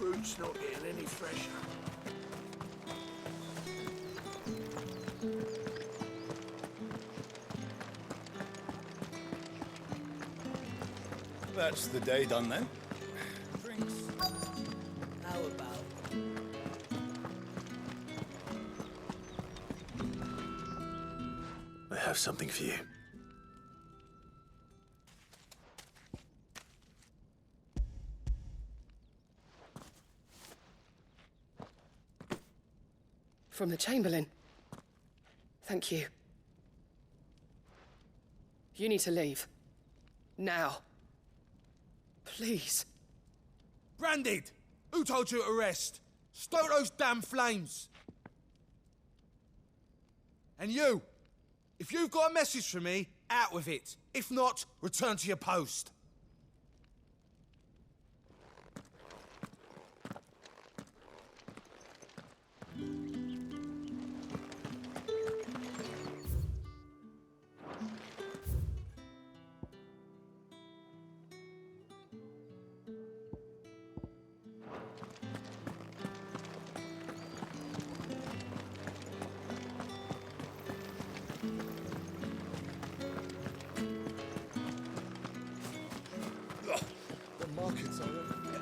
fruit's not getting any fresher. That's the day done then. Drinks. How about? I have something for you. From the Chamberlain. Thank you. You need to leave. Now. Please. Branded! Who told you to rest? Stoke those damn flames! And you! If you've got a message for me, out with it. If not, return to your post.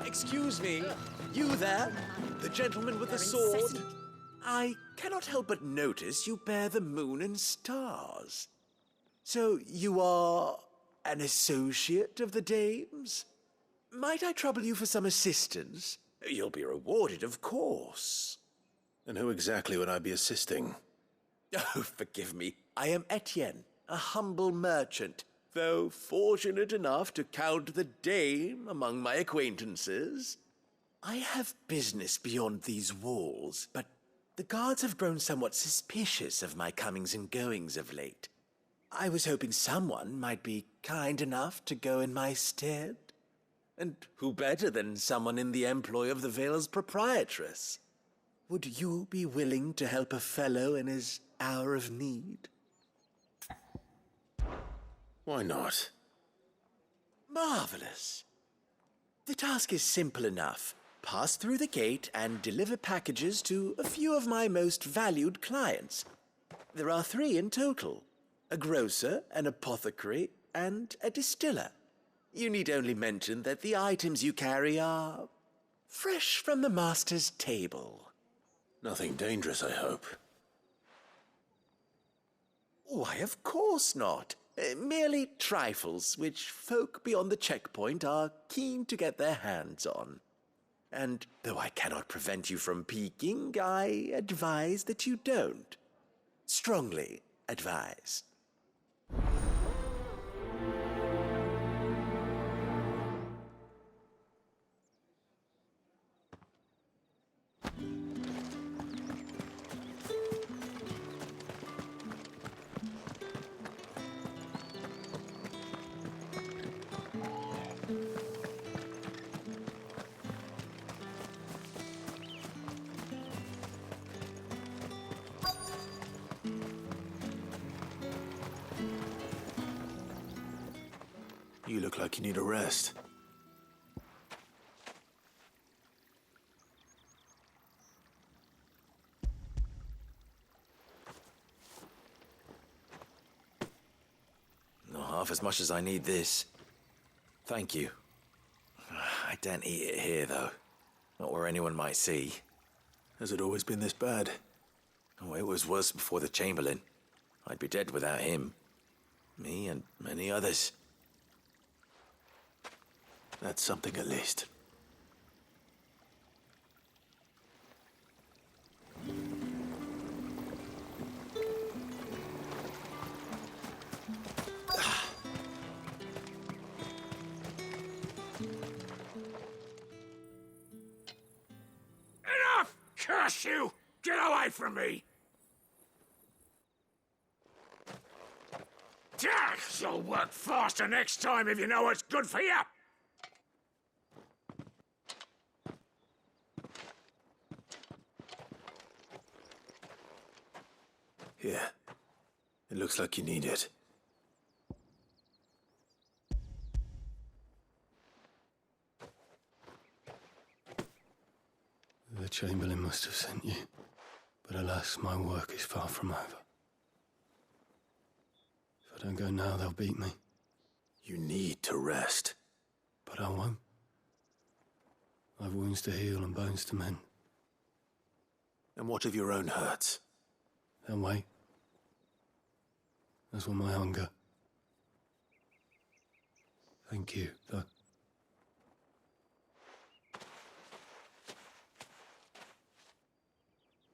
Excuse me, you there? The gentleman with the sword? I cannot help but notice you bear the moon and stars. So you are an associate of the dames? Might I trouble you for some assistance? You'll be rewarded, of course. And who exactly would I be assisting? Oh, forgive me. I am Etienne, a humble merchant, though fortunate enough to count the dame among my acquaintances. I have business beyond these walls, but the guards have grown somewhat suspicious of my comings and goings of late. I was hoping someone might be kind enough to go in my stead. And who better than someone in the employ of the Vale's proprietress? Would you be willing to help a fellow in his hour of need? Why not? Marvelous. The task is simple enough. Pass through the gate and deliver packages to a few of my most valued clients. There are 3 in total: a grocer, an apothecary, and a distiller. You need only mention that the items you carry are fresh from the master's table. Nothing dangerous, I hope. Why, of course not. Merely trifles which folk beyond the checkpoint are keen to get their hands on. And though I cannot prevent you from peeking, I advise that you don't. Strongly advise. You look like you need a rest. Not half as much as I need this. Thank you. I daren't eat it here, though. Not where anyone might see. Has it always been this bad? Oh, it was worse before the Chamberlain. I'd be dead without him. Me and many others. That's something at least. Enough! Curse you! Get away from me! You'll work faster next time if you know what's good for you! Here. It looks like you need it. Chamberlain must have sent you. But alas, my work is far from over. If I don't go now, they'll beat me. You need to rest. But I won't. I've wounds to heal and bones to mend. And what of your own hurts? They'll wait. As will my hunger. Thank you, though.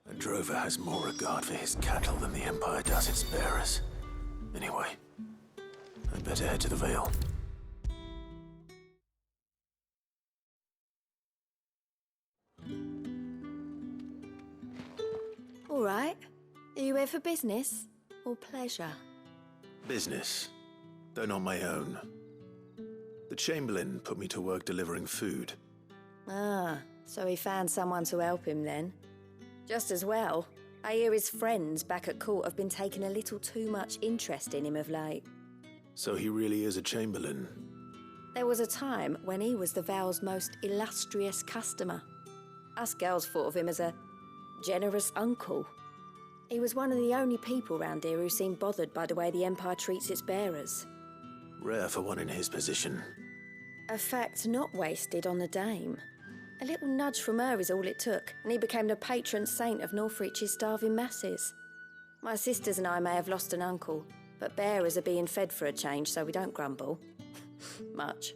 A drover has more regard for his cattle than the Empire does its bearers. Anyway, I'd better head to the Vale. All right. Are you here for business or pleasure? Business, though not my own. The Chamberlain put me to work delivering food. Ah, so he found someone to help him then. Just as well. I hear his friends back at court have been taking a little too much interest in him of late. So he really is a Chamberlain. There was a time when he was the Vale's most illustrious customer. Us girls thought of him as a generous uncle. He was one of the only people round here who seemed bothered by the way the Empire treats its bearers. Rare for one in his position. A fact not wasted on the dame. A little nudge from her is all it took, and he became the patron saint of Northreach's starving masses. My sisters and I may have lost an uncle, but bearers are being fed for a change, so we don't grumble. Much.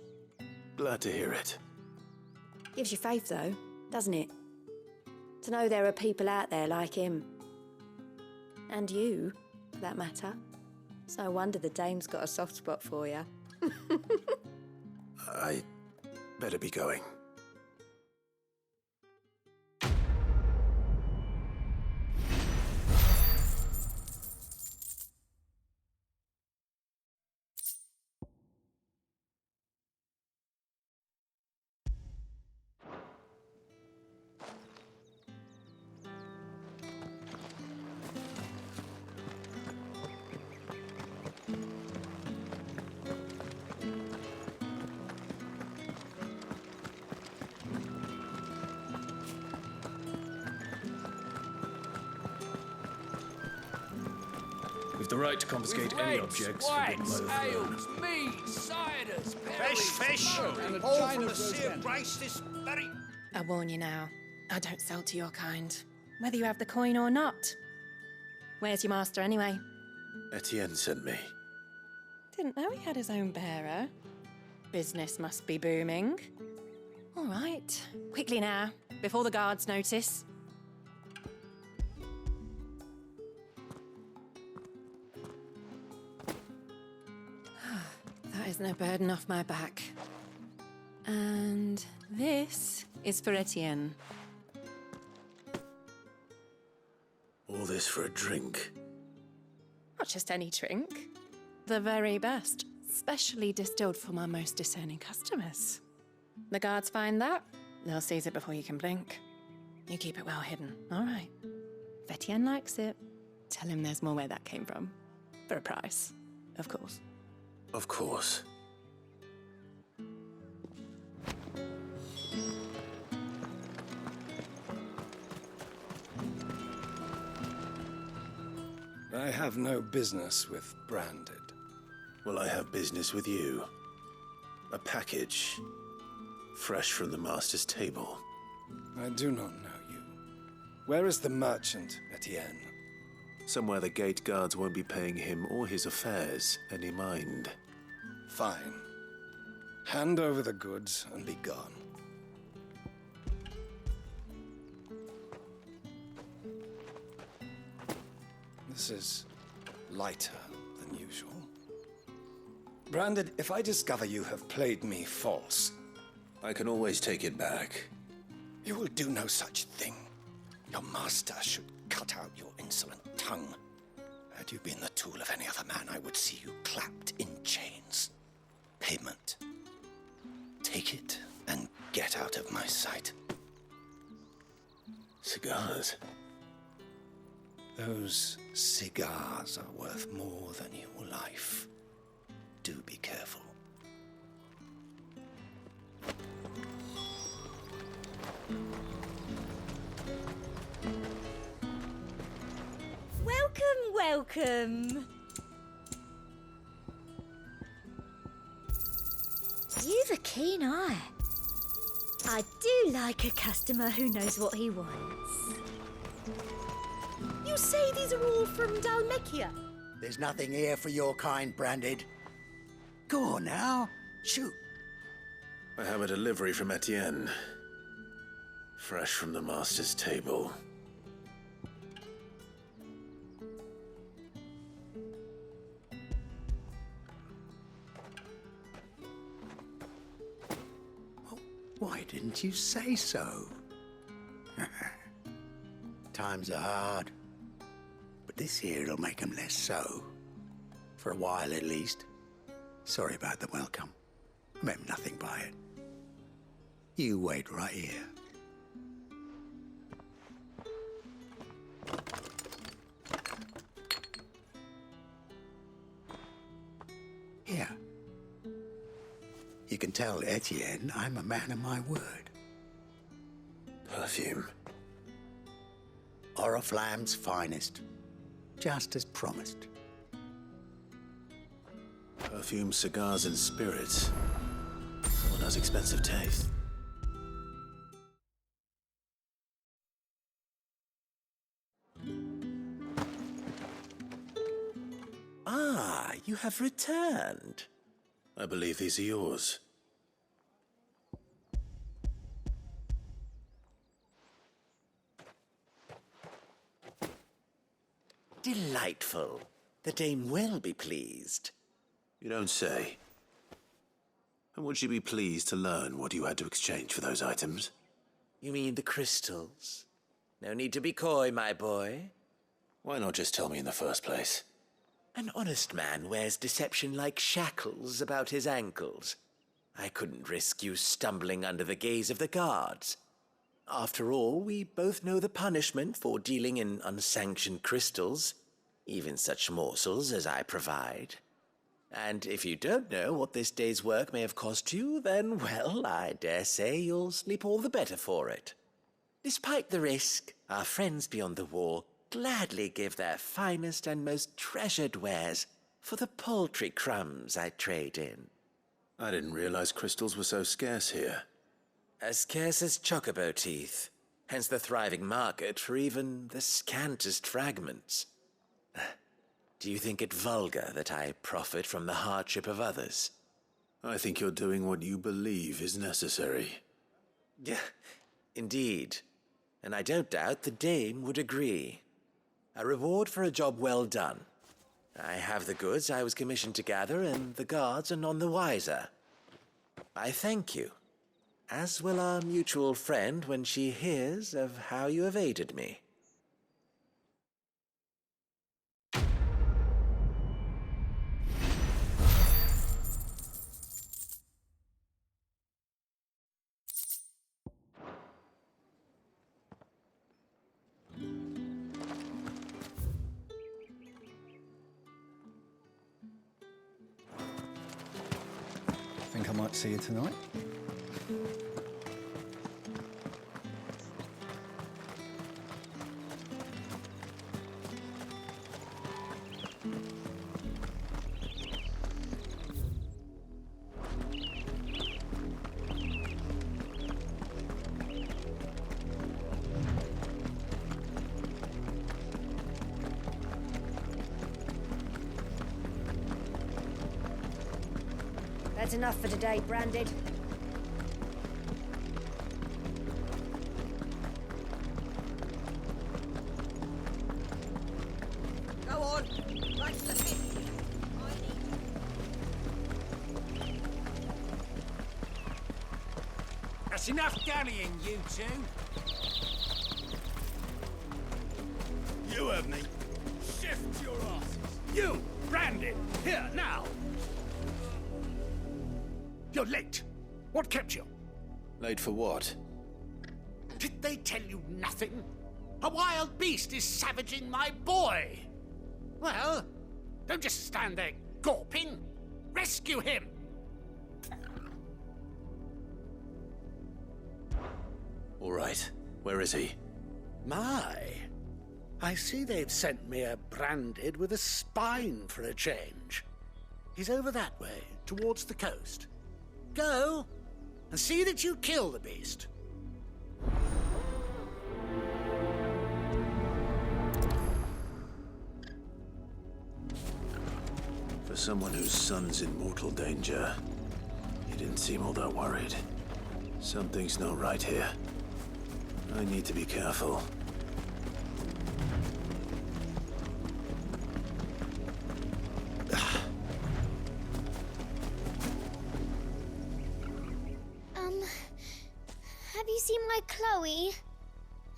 Glad to hear it. Gives you faith, though, doesn't it? To know there are people out there like him. And you, for that matter. It's no wonder the dame's got a soft spot for you. I better be going. We've the right to confiscate any objects forbidden by the throne. ales, mead, ciders, Fish! All from the sea of grace this very... I warn you now, I don't sell to your kind, whether you have the coin or not. Where's your master anyway? Etienne sent me. Didn't know he had his own bearer. Business must be booming. All right, quickly now, before the guards notice. That is no burden off my back. And this is for Etienne. All this for a drink. Not just any drink. The very best, specially distilled for my most discerning customers. The guards find that, they'll seize it before you can blink. You keep it well hidden, all right? If Etienne likes it, tell him there's more where that came from. For a price, of course. Of course. I have no business with Branded. Well, I have business with you. A package. Fresh from the master's table. I do not know you. Where is the merchant, Etienne? Somewhere the gate guards won't be paying him or his affairs any mind. Fine. Hand over the goods and be gone. This is lighter than usual. Branded, if I discover you have played me false... I can always take it back. You will do no such thing. Your master should cut out your insolent tongue. Had you been the tool of any other man, I would see you clapped in chains. Payment. Take it and get out of my sight. Cigars. Those cigars are worth more than your life. Do be careful. welcome. You've a keen eye. I do like a customer who knows what he wants. You say these are all from Dalmekia? There's nothing here for your kind, Branded. Go on now, shoot. I have a delivery from Etienne. Fresh from the master's table. Why didn't you say so? Times are hard, but this here'll make 'em less so. For a while, at least. Sorry about the welcome. I meant nothing by it. You wait right here. Here. You can tell Etienne I'm a man of my word. Perfume. Oriflamme's finest. Just as promised. Perfume, cigars, and spirits. Someone has expensive taste. Ah, you have returned. I believe these are yours. Delightful. The dame will be pleased. You don't say. And would she be pleased to learn what you had to exchange for those items? You mean the crystals? No need to be coy, my boy. Why not just tell me in the first place? An honest man wears deception like shackles about his ankles. I couldn't risk you stumbling under the gaze of the guards. After all, we both know the punishment for dealing in unsanctioned crystals, even such morsels as I provide. And if you don't know what this day's work may have cost you, then, well, I dare say you'll sleep all the better for it. Despite the risk, our friends beyond the wall gladly give their finest and most treasured wares for the paltry crumbs I trade in. I didn't realize crystals were so scarce here. As scarce as chocobo teeth, hence the thriving market for even the scantest fragments. Do you think it vulgar that I profit from the hardship of others? I think you're doing what you believe is necessary. Yeah, indeed. And I don't doubt the dame would agree. A reward for a job well done. I have the goods I was commissioned to gather, and the guards are none the wiser. I thank you, as will our mutual friend when she hears of how you have aided me. Think I might see you tonight? That's enough for today, Branded. Go on, race the pit. That's enough dallying, you two. You have me. Shift your asses. You, Brandon, here, now. You're late. What kept you? Late for what? Did they tell you nothing? A wild beast is savaging my boy. Well, don't just stand there gawping. Rescue him. All right. Where is he? My, I see they've sent me a branded with a spine for a change. He's over that way, towards the coast. Go, and see that you kill the beast. For someone whose son's in mortal danger, he didn't seem all that worried. Something's not right here. I need to be careful. Have you seen my Chloe?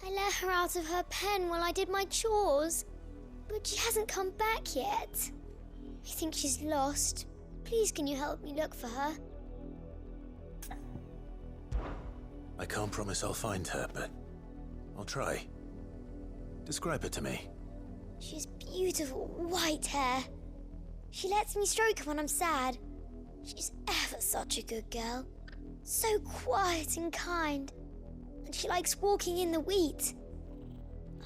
I let her out of her pen while I did my chores, but she hasn't come back yet. I think she's lost. Please, can you help me look for her? I can't promise I'll find her, but I'll try. Describe her to me. She has beautiful white hair. She lets me stroke her when I'm sad. She's ever such a good girl. So quiet and kind. And she likes walking in the wheat.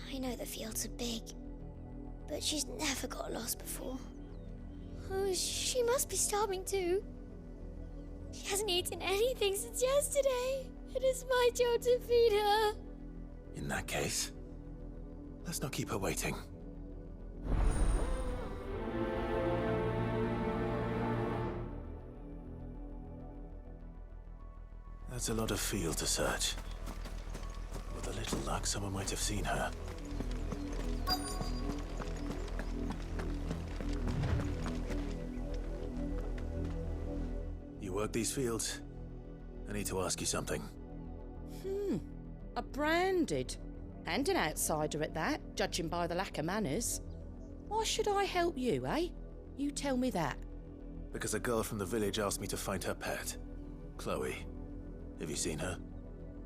I know the fields are big, but she's never got lost before. Oh, she must be starving too. She hasn't eaten anything since yesterday. It is my job to feed her. In that case, let's not keep her waiting. That's a lot of field to search. With a little luck, someone might have seen her. You work these fields? I need to ask you something. A branded. And an outsider at that, judging by the lack of manners. Why should I help you, eh? You tell me that. Because a girl from the village asked me to find her pet, Chloe. Have you seen her?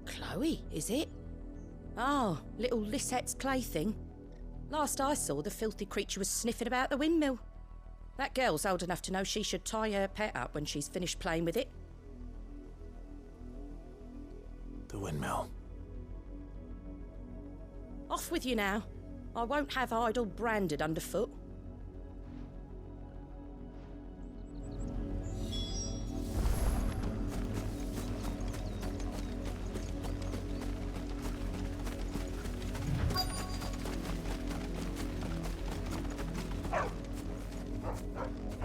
Chloe, is it? Oh, little Lisette's plaything. Last I saw, the filthy creature was sniffing about the windmill. That girl's old enough to know she should tie her pet up when she's finished playing with it. The windmill. Off with you now. I won't have idle branded underfoot.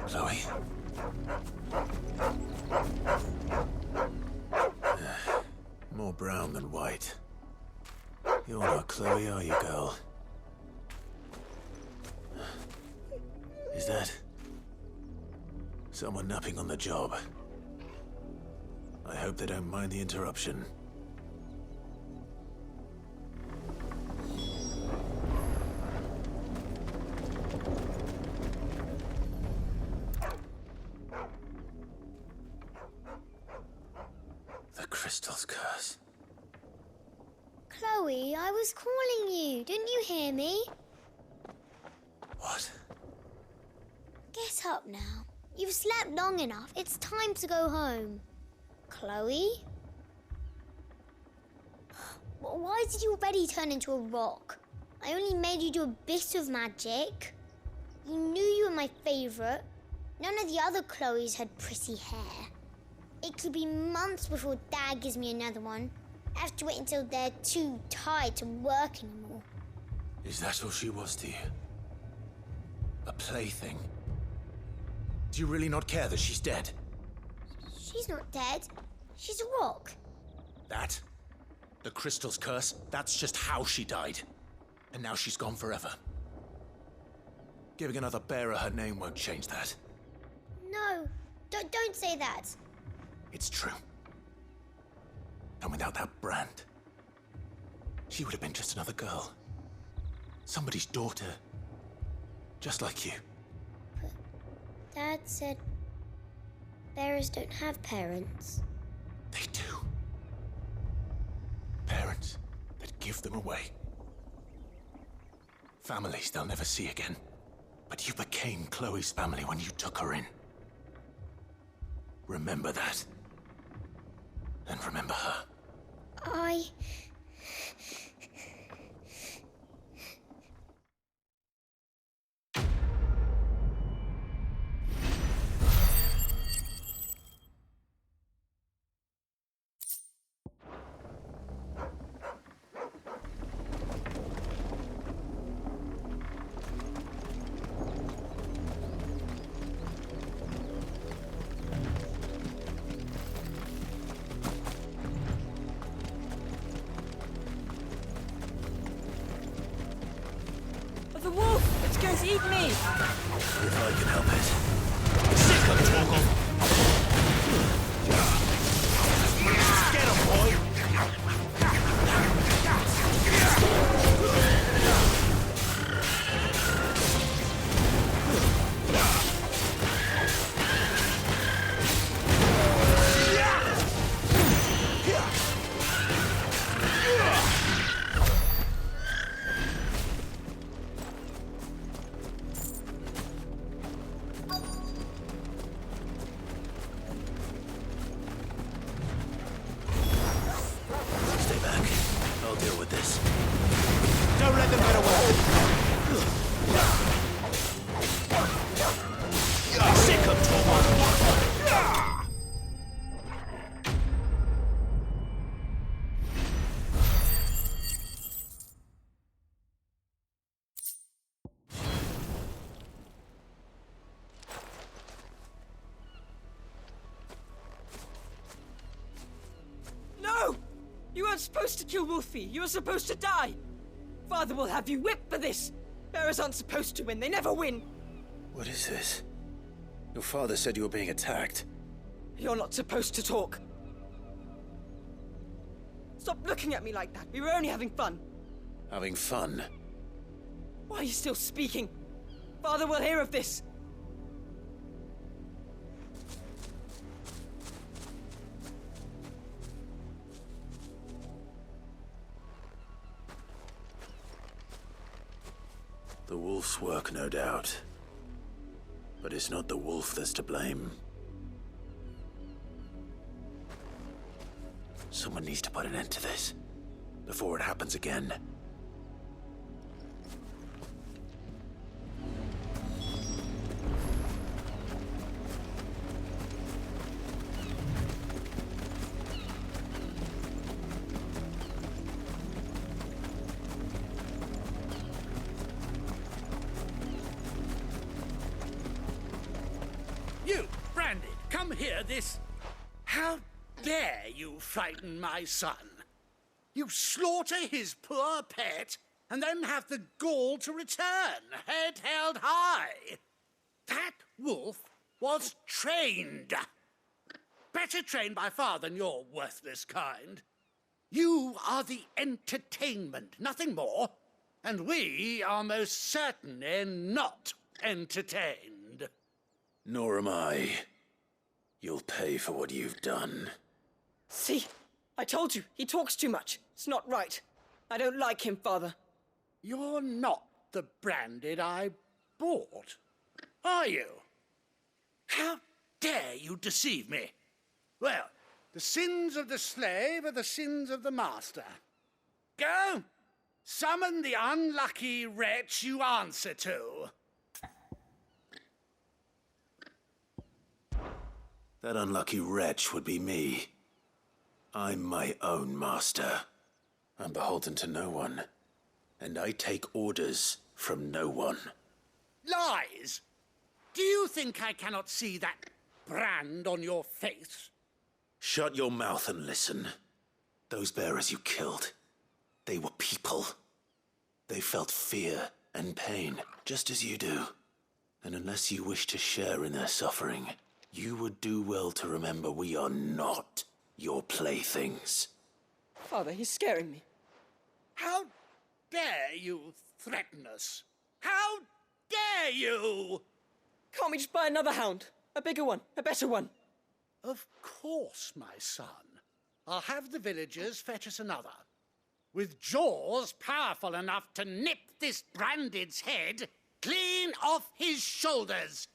Chloe? More brown than white. You're not Chloe, are you, girl? Is that someone napping on the job? I hope they don't mind the interruption. The crystal's curse. Chloe, I was calling you. Didn't you hear me? What? Get up now. You've slept long enough. It's time to go home. Chloe? Why did you already turn into a rock? I only made you do a bit of magic. You knew you were my favourite. None of the other Chloes had pretty hair. It could be months before Dad gives me another one. I have to wait until they're too tired to work anymore. Is that all she was to you? A plaything? Do you really not care that she's dead? She's not dead. She's a rock. That? The crystal's curse? That's just how she died. And now she's gone forever. Giving another bearer her name won't change that. No, don't say that. It's true. And without that brand, she would have been just another girl. Somebody's daughter. Just like you. But Dad said bearers don't have parents. They do. Parents that give them away. Families they'll never see again. But you became Chloe's family when you took her in. Remember that. And remember her. going to eat me! If I can help it. Sick of Torgal! Get him, boy! You weren't supposed to kill Wolfie. You were supposed to die. Father will have you whipped for this. Bearers aren't supposed to win. They never win. What is this? Your father said you were being attacked. You're not supposed to talk. Stop looking at me like that. We were only having fun. Having fun? Why are you still speaking? Father will hear of this. The wolf's work, no doubt. But it's not the wolf that's to blame. Someone needs to put an end to this, before it happens again. You, Branded, come here, this... How dare you frighten my son? You slaughter his poor pet, and then have the gall to return, head held high. That wolf was trained. Better trained by far than your worthless kind. You are the entertainment, nothing more. And we are most certainly not entertained. Nor am I. You'll pay for what you've done. See? I told you, he talks too much. It's not right. I don't like him, Father. You're not the Branded I bought, are you? How dare you deceive me? Well, the sins of the slave are the sins of the master. Go, summon the unlucky wretch you answer to. That unlucky wretch would be me. I'm my own master. I'm beholden to no one. And I take orders from no one. Lies! Do you think I cannot see that brand on your face? Shut your mouth and listen. Those bearers you killed, they were people. They felt fear and pain, just as you do. And unless you wish to share in their suffering, you would do well to remember we are not your playthings. Father, he's scaring me. How dare you threaten us? How dare you? Can't we just buy another hound? A bigger one, a better one. Of course, my son. I'll have the villagers fetch us another. With jaws powerful enough to nip this Branded's head clean off his shoulders.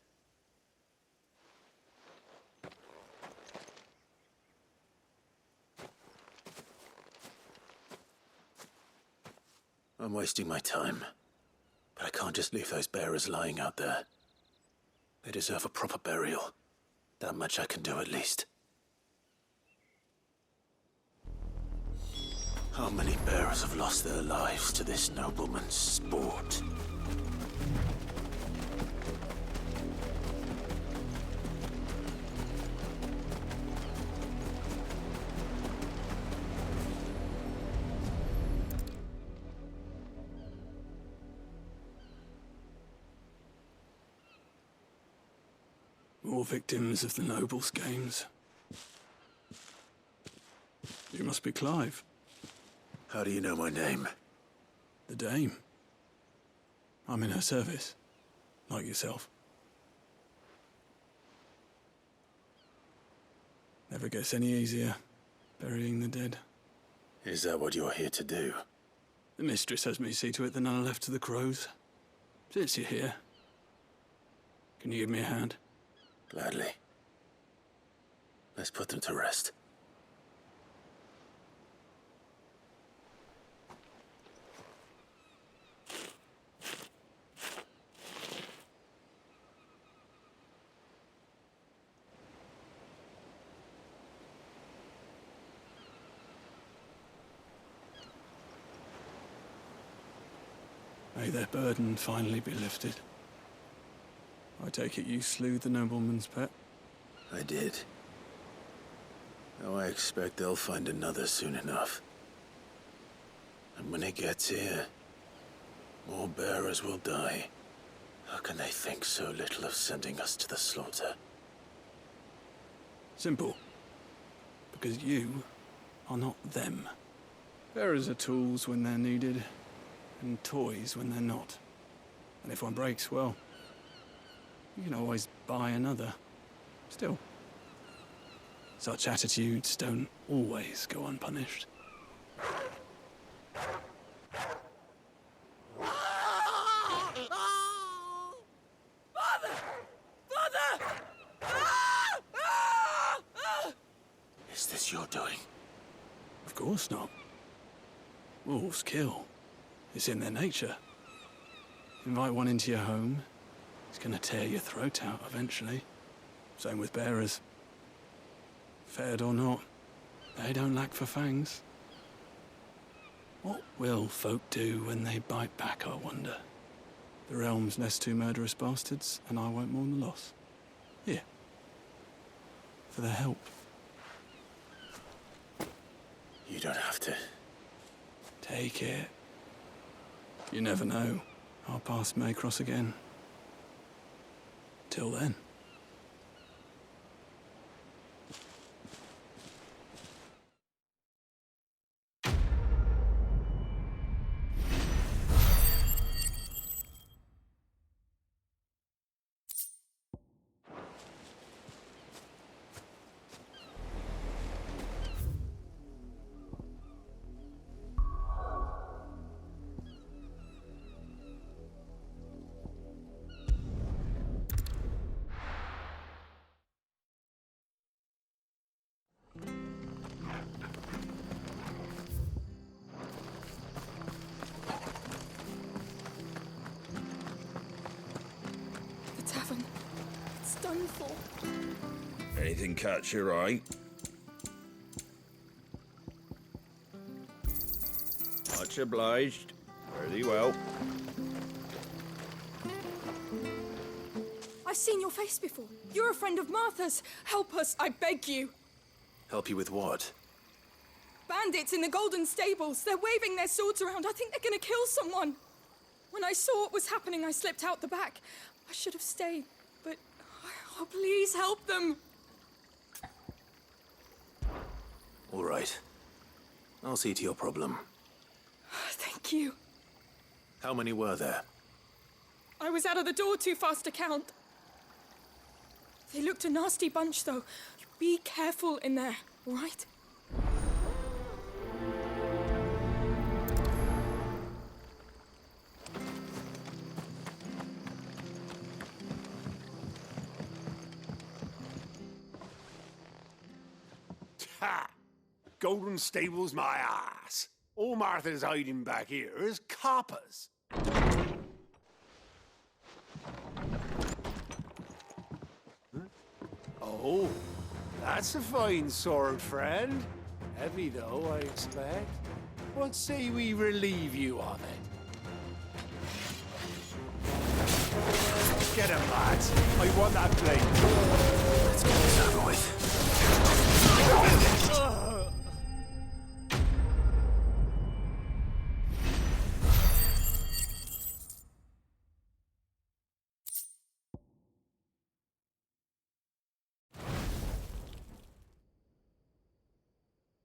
I'm wasting my time, but I can't just leave those bearers lying out there. They deserve a proper burial. That much I can do at least. How many bearers have lost their lives to this nobleman's sport? More victims of the nobles' games. You must be Clive. How do you know my name? The Dame. I'm in her service, like yourself. Never gets any easier, burying the dead. Is that what you're here to do? The mistress has me see to it that none are left to the crows. Since you're here, can you give me a hand? Gladly. Let's put them to rest. May their burden finally be lifted. I take it you slew the nobleman's pet? I did. Now I expect they'll find another soon enough. And when it gets here, more bearers will die. How can they think so little of sending us to the slaughter? Simple. Because you are not them. Bearers are tools when they're needed, and toys when they're not. And if one breaks, well, you can always buy another. Still, such attitudes don't always go unpunished. Is this your doing? Of course not. Wolves kill. It's in their nature. Invite one into your home, it's gonna tear your throat out eventually. Same with bearers. Fed or not, they don't lack for fangs. What will folk do when they bite back, I wonder? The realm's nest two murderous bastards, and I won't mourn the loss. Here. For their help. You don't have to. Take it. You never know. Our paths may cross again. Till then. Done for. Anything catch your eye? Much obliged. Very well. I've seen your face before. You're a friend of Martha's. Help us, I beg you. Help you with what? Bandits in the Golden Stables. They're waving their swords around. I think they're gonna kill someone. When I saw what was happening, I slipped out the back. I should have stayed, but... Oh, please help them. All right. I'll see to your problem. Thank you. How many were there? I was out of the door too fast to count. They looked a nasty bunch, though. Be careful in there, all right? Ha! Golden Stables, my ass. All Martha's hiding back here is coppers. Huh? Oh, that's a fine sword, friend. Heavy, though, I expect. What say we relieve you of it? Get him, lads. I want that blade. Let's get this over with.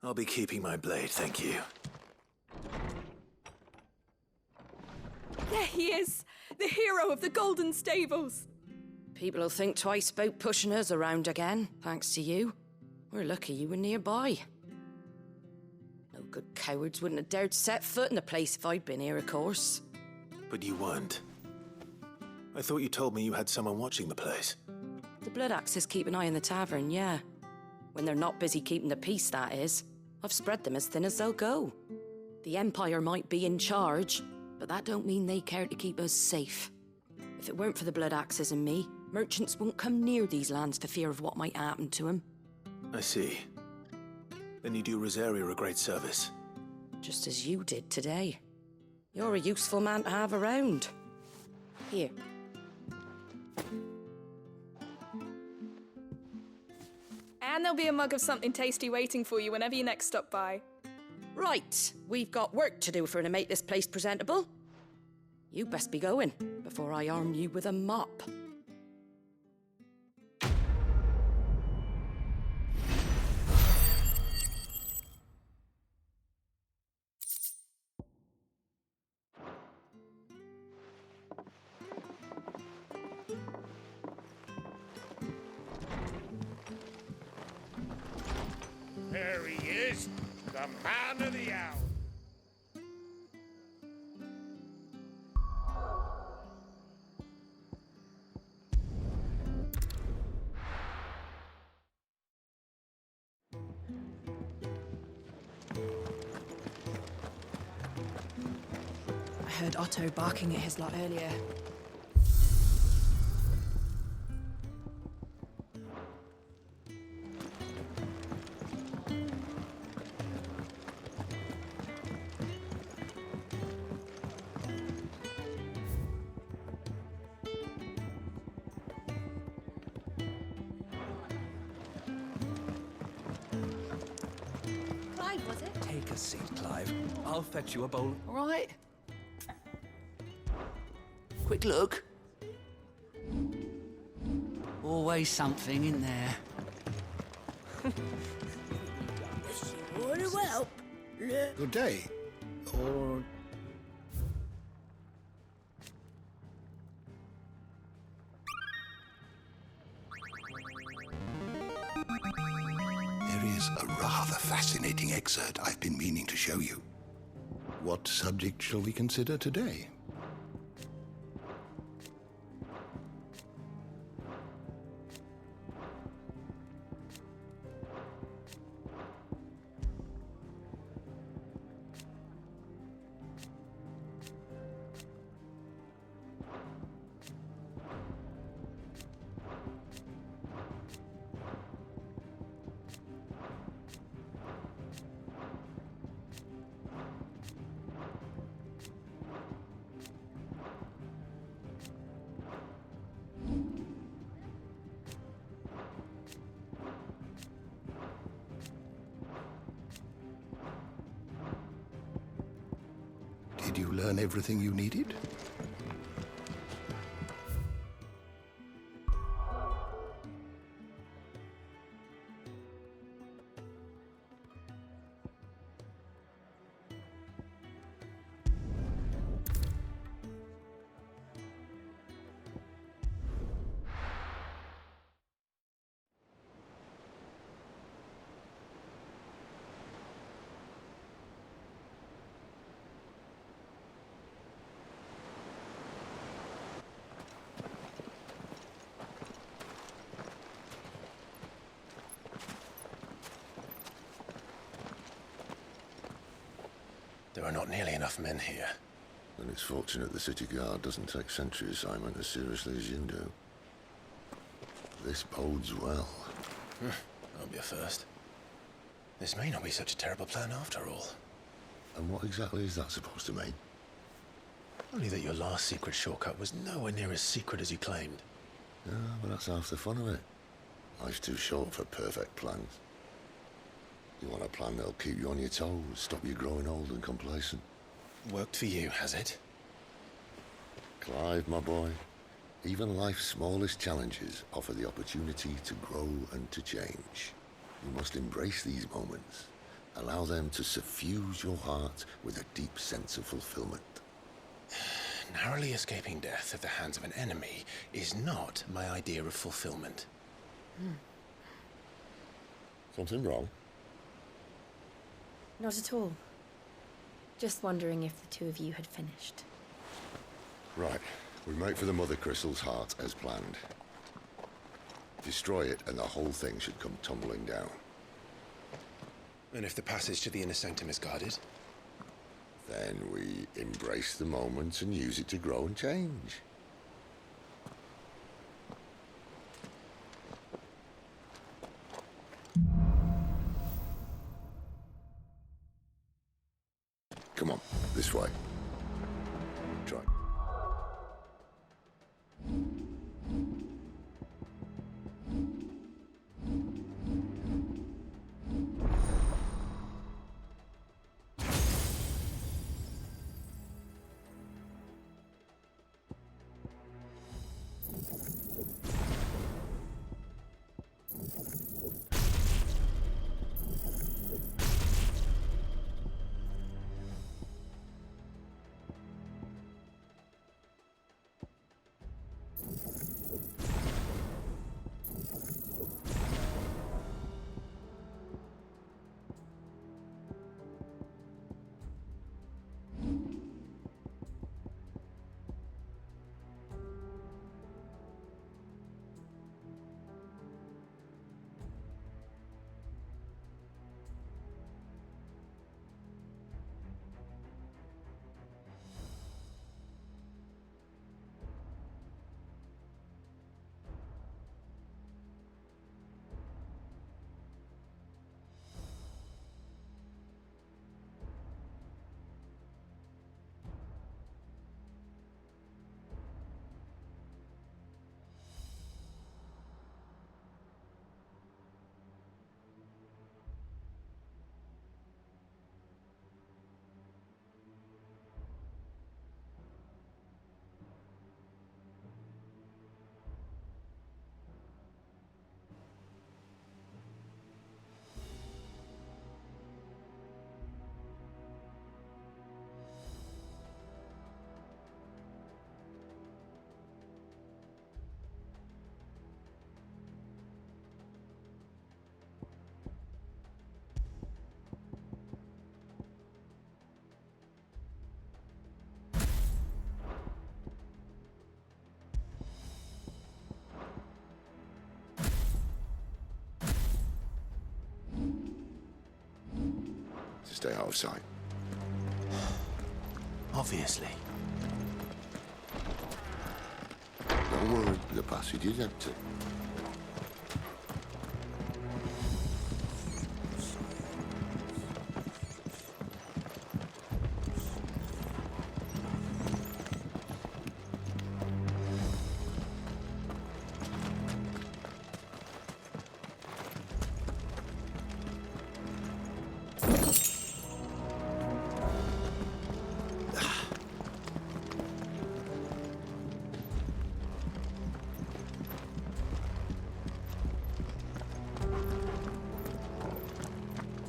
I'll be keeping my blade, thank you. There he is! The hero of the Golden Stables! People will think twice about pushing us around again, thanks to you. We're lucky you were nearby. No good cowards wouldn't have dared set foot in the place if I'd been here, of course. But you weren't. I thought you told me you had someone watching the place. The Blood Axes keep an eye on the tavern, yeah. When they're not busy keeping the peace, that is. I've spread them as thin as they'll go. The Empire might be in charge, but that don't mean they care to keep us safe. If it weren't for the Blood Axes and me, merchants won't come near these lands for fear of what might happen to them. I see. Then you do Rosaria a great service. Just as you did today. You're a useful man to have around. Here. And there'll be a mug of something tasty waiting for you whenever you next stop by. Right, we've got work to do for to make this place presentable. You best be going, before I arm you with a mop. There he is, the man of the hour. I heard Otto barking at his lot earlier. Clive, was it? Take a seat, Clive. I'll fetch you a bowl. All right. Quick look. Always something in there. Want to help? Good day. Or... There is a rather fascinating excerpt I've been meaning to show you. What subject shall we consider today? Did you learn everything you needed? There are not nearly enough men here. Then it's fortunate the city guard doesn't take sentry assignment as seriously as you do. This bodes well. That'll be a first. This may not be such a terrible plan after all. And what exactly is that supposed to mean? Only that your last secret shortcut was nowhere near as secret as you claimed. Yeah, but that's half the fun of it. Life's too short for perfect plans. You want a plan that'll keep you on your toes, stop you growing old and complacent. Worked for you, has it? Clive, my boy, even life's smallest challenges offer the opportunity to grow and to change. You must embrace these moments Allow them to suffuse your heart with a deep sense of fulfillment. Narrowly escaping death at the hands of an enemy is not my idea of fulfillment. Something wrong? Not at all. Just wondering if the two of you had finished. Right. We make for the Mothercrystals' heart as planned. Destroy it and the whole thing should come tumbling down. And if the passage to the inner sanctum is guarded? Then we embrace the moment and use it to grow and change. Come on, this way. Try. Stay out of sight. Obviously. Don't worry, the passage is empty.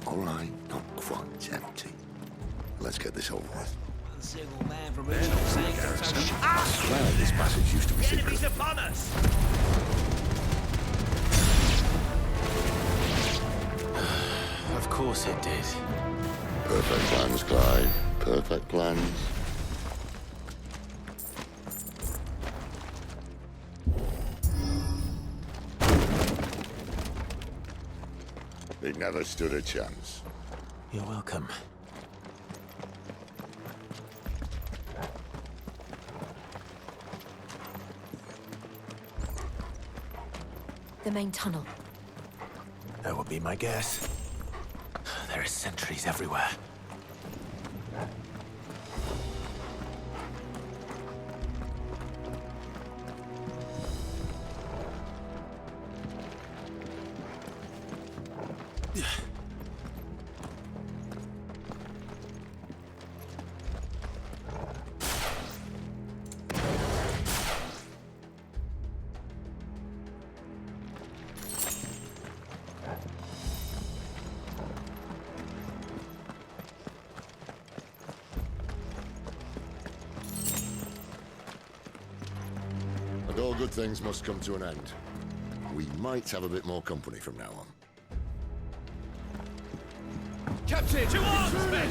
All right, not quite empty. Let's get this over with. I swear this passage used to be secret. Enemies upon us! Of course it did. Perfect plans, Clive. Perfect plans. They never stood a chance. You're welcome. The main tunnel. That would be my guess. There are sentries everywhere. good things must come to an end. We might have a bit more company from now on. Captain! To arms, men!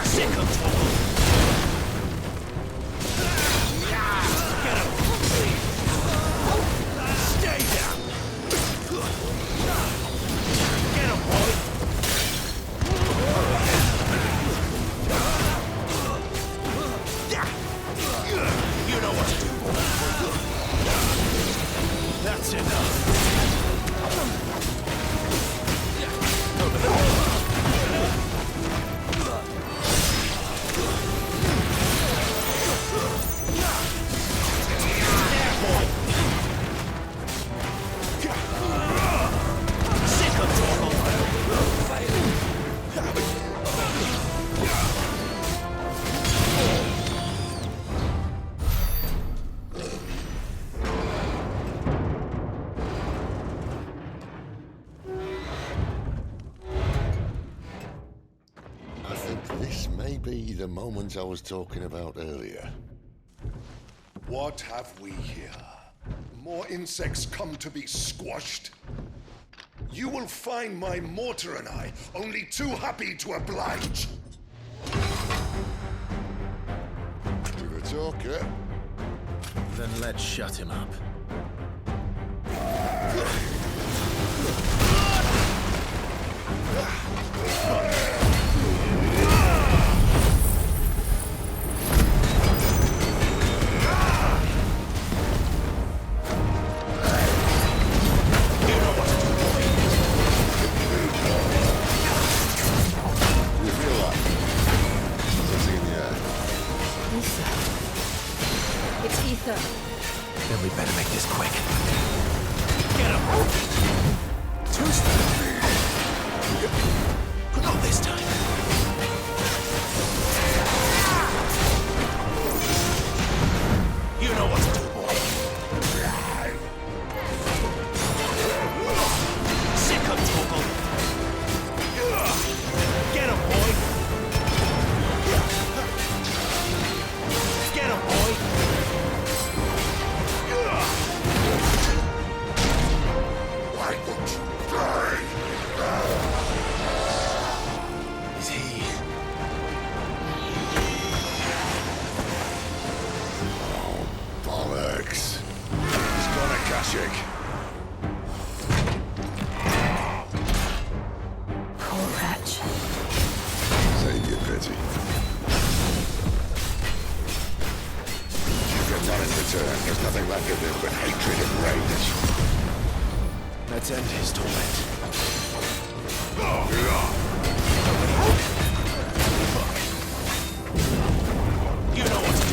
Sick of trouble! Get him! Stay down! Get him, boy! You know what to do, boy. That's enough. The moment I was talking about earlier. What have we here? More insects come to be squashed? You will find my mortar and I only too happy to oblige. Do the talk, eh? Then let's shut him up. Then we better make this quick. Get him! Too slow. Not this time. You know what to do, boy. Sick of trouble. Get him, boy. Get him, boy. Why won't you die? Is he? Oh, bollocks. He's got a Kashik. Poor wretch. Save your pity. You get none in return. There's nothing left of him but hatred and rage. Let's end his torment. You know what to do.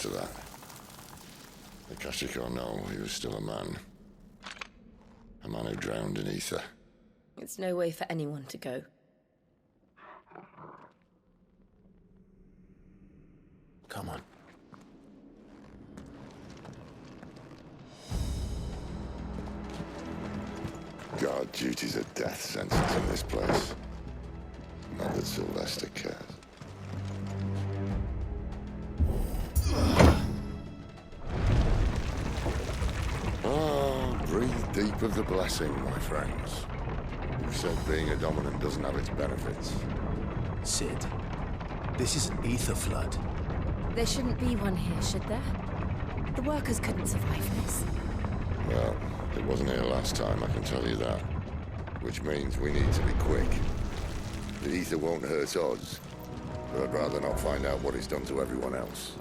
To that. The Kashiko know he was still a man. A man who drowned in ether. It's no way for anyone to go. Come on. Guard duty's a death sentence in this place. Not that Sylvester cares. Breathe deep of the blessing, my friends. You said being a dominant doesn't have its benefits. Sid, this is an ether flood. There shouldn't be one here, should there? The workers couldn't survive this. Well, it wasn't here last time, I can tell you that. Which means we need to be quick. The ether won't hurt us, but I'd rather not find out what it's done to everyone else.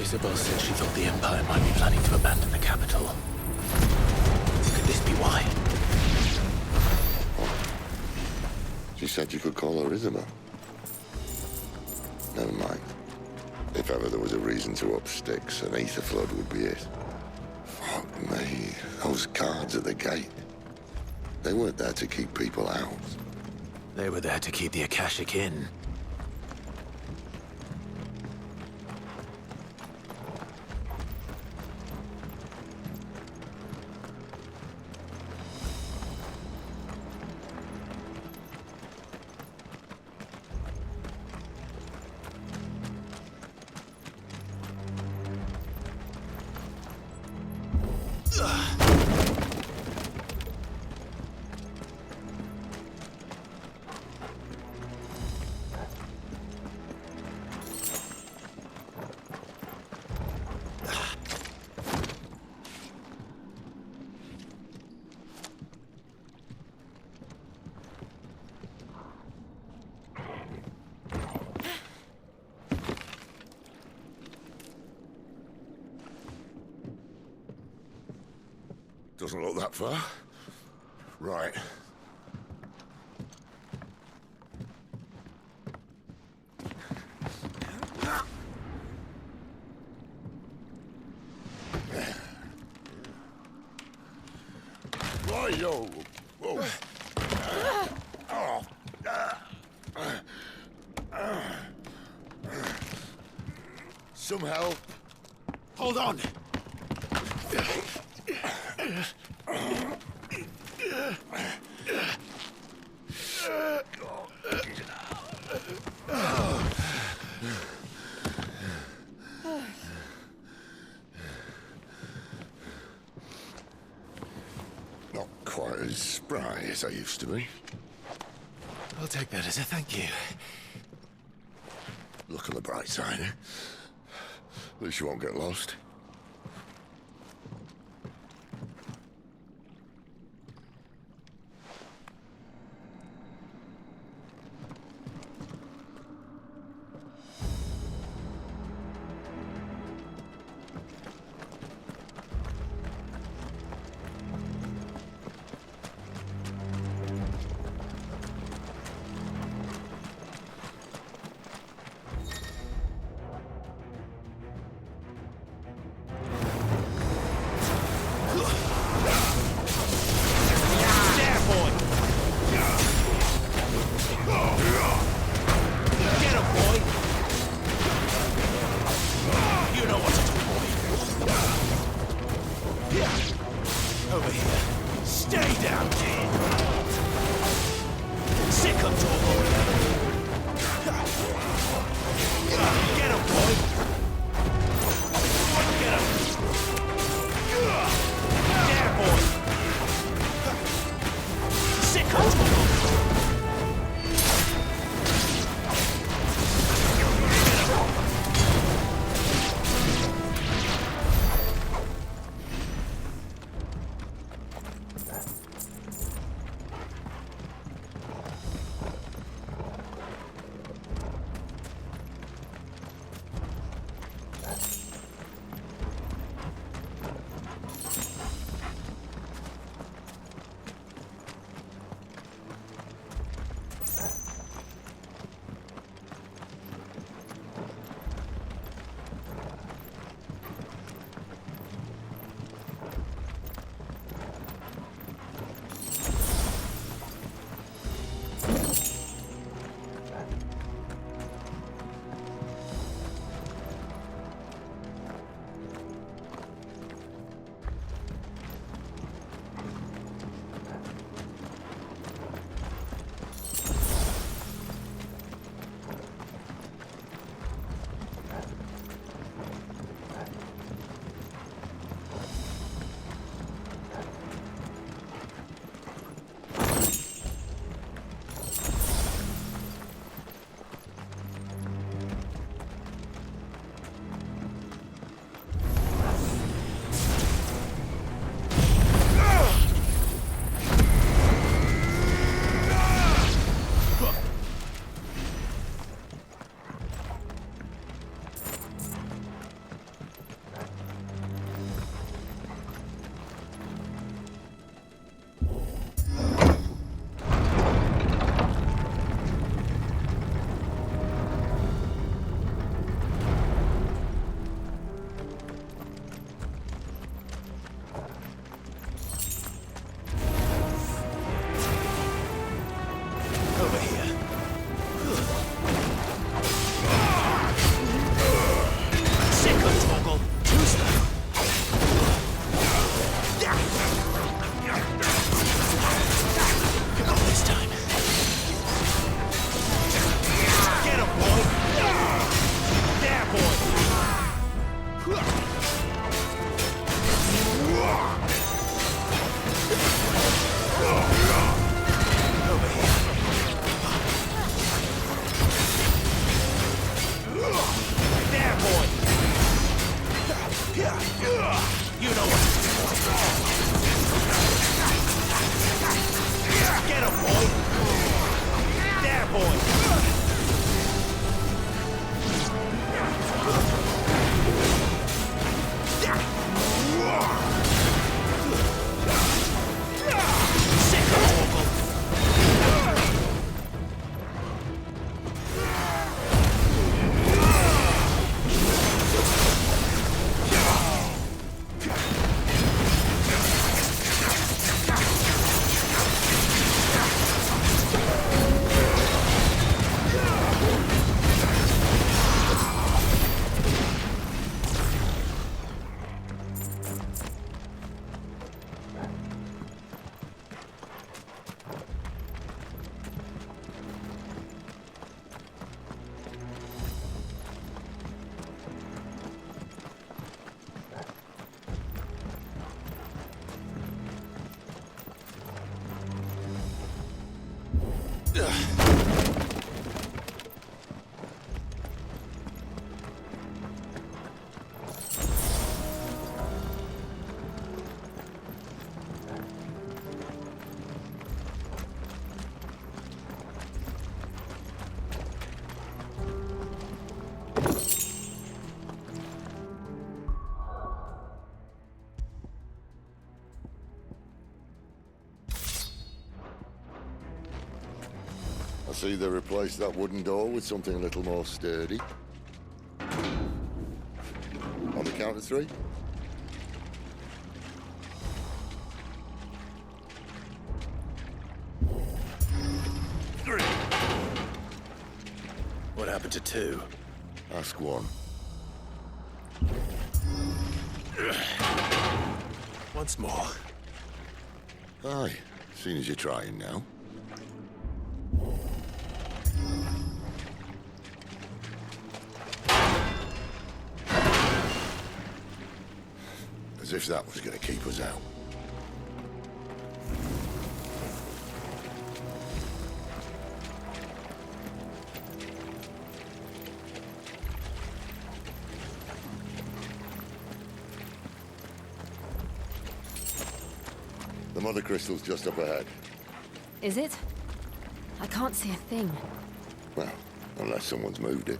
Isabel said she thought the Empire might be planning to abandon the capital. Could this be why? She said you could call her Isabel. Never mind. If ever there was a reason to up sticks, an ether flood would be it. Fuck me. Those guards at the gate. They weren't there to keep people out. They were there to keep the Akashic in. Doesn't look that far. Right. Why-yo! Whoa! Some help. Hold on! Not quite as spry as I used to be. I'll take that as a thank you. Look on the bright side, eh? At least you won't get lost. You know what? Get him, boy! There, boy! Sick of all of them! I see they replaced that wooden door with something a little more sturdy. On the count of 3. What happened to 2? Ask 1. Once more. Aye, seeing as you're trying now. As if that was going to keep us out. The Mothercrystals just up ahead. Is it? I can't see a thing. Well, unless someone's moved it.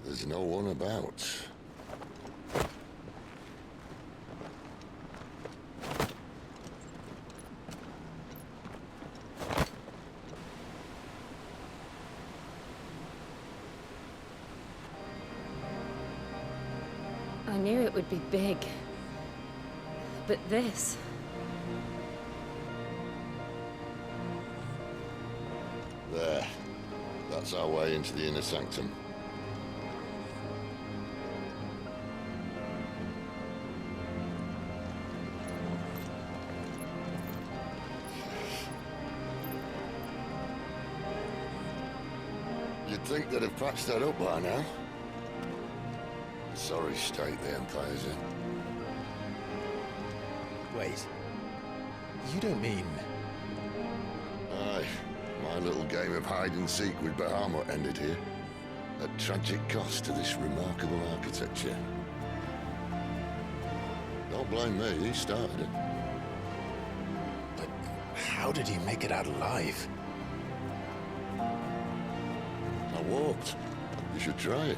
There's no one about. I knew it would be big. But this... There. That's our way into the inner sanctum. You'd think they'd have patched that up by now. Sorry state the Empire's in. Wait. You don't mean... Aye. My little game of hide-and-seek with Bahamut ended here. At tragic cost to this remarkable architecture. Don't blame me, he started it. But how did he make it out alive? I walked. You should try it.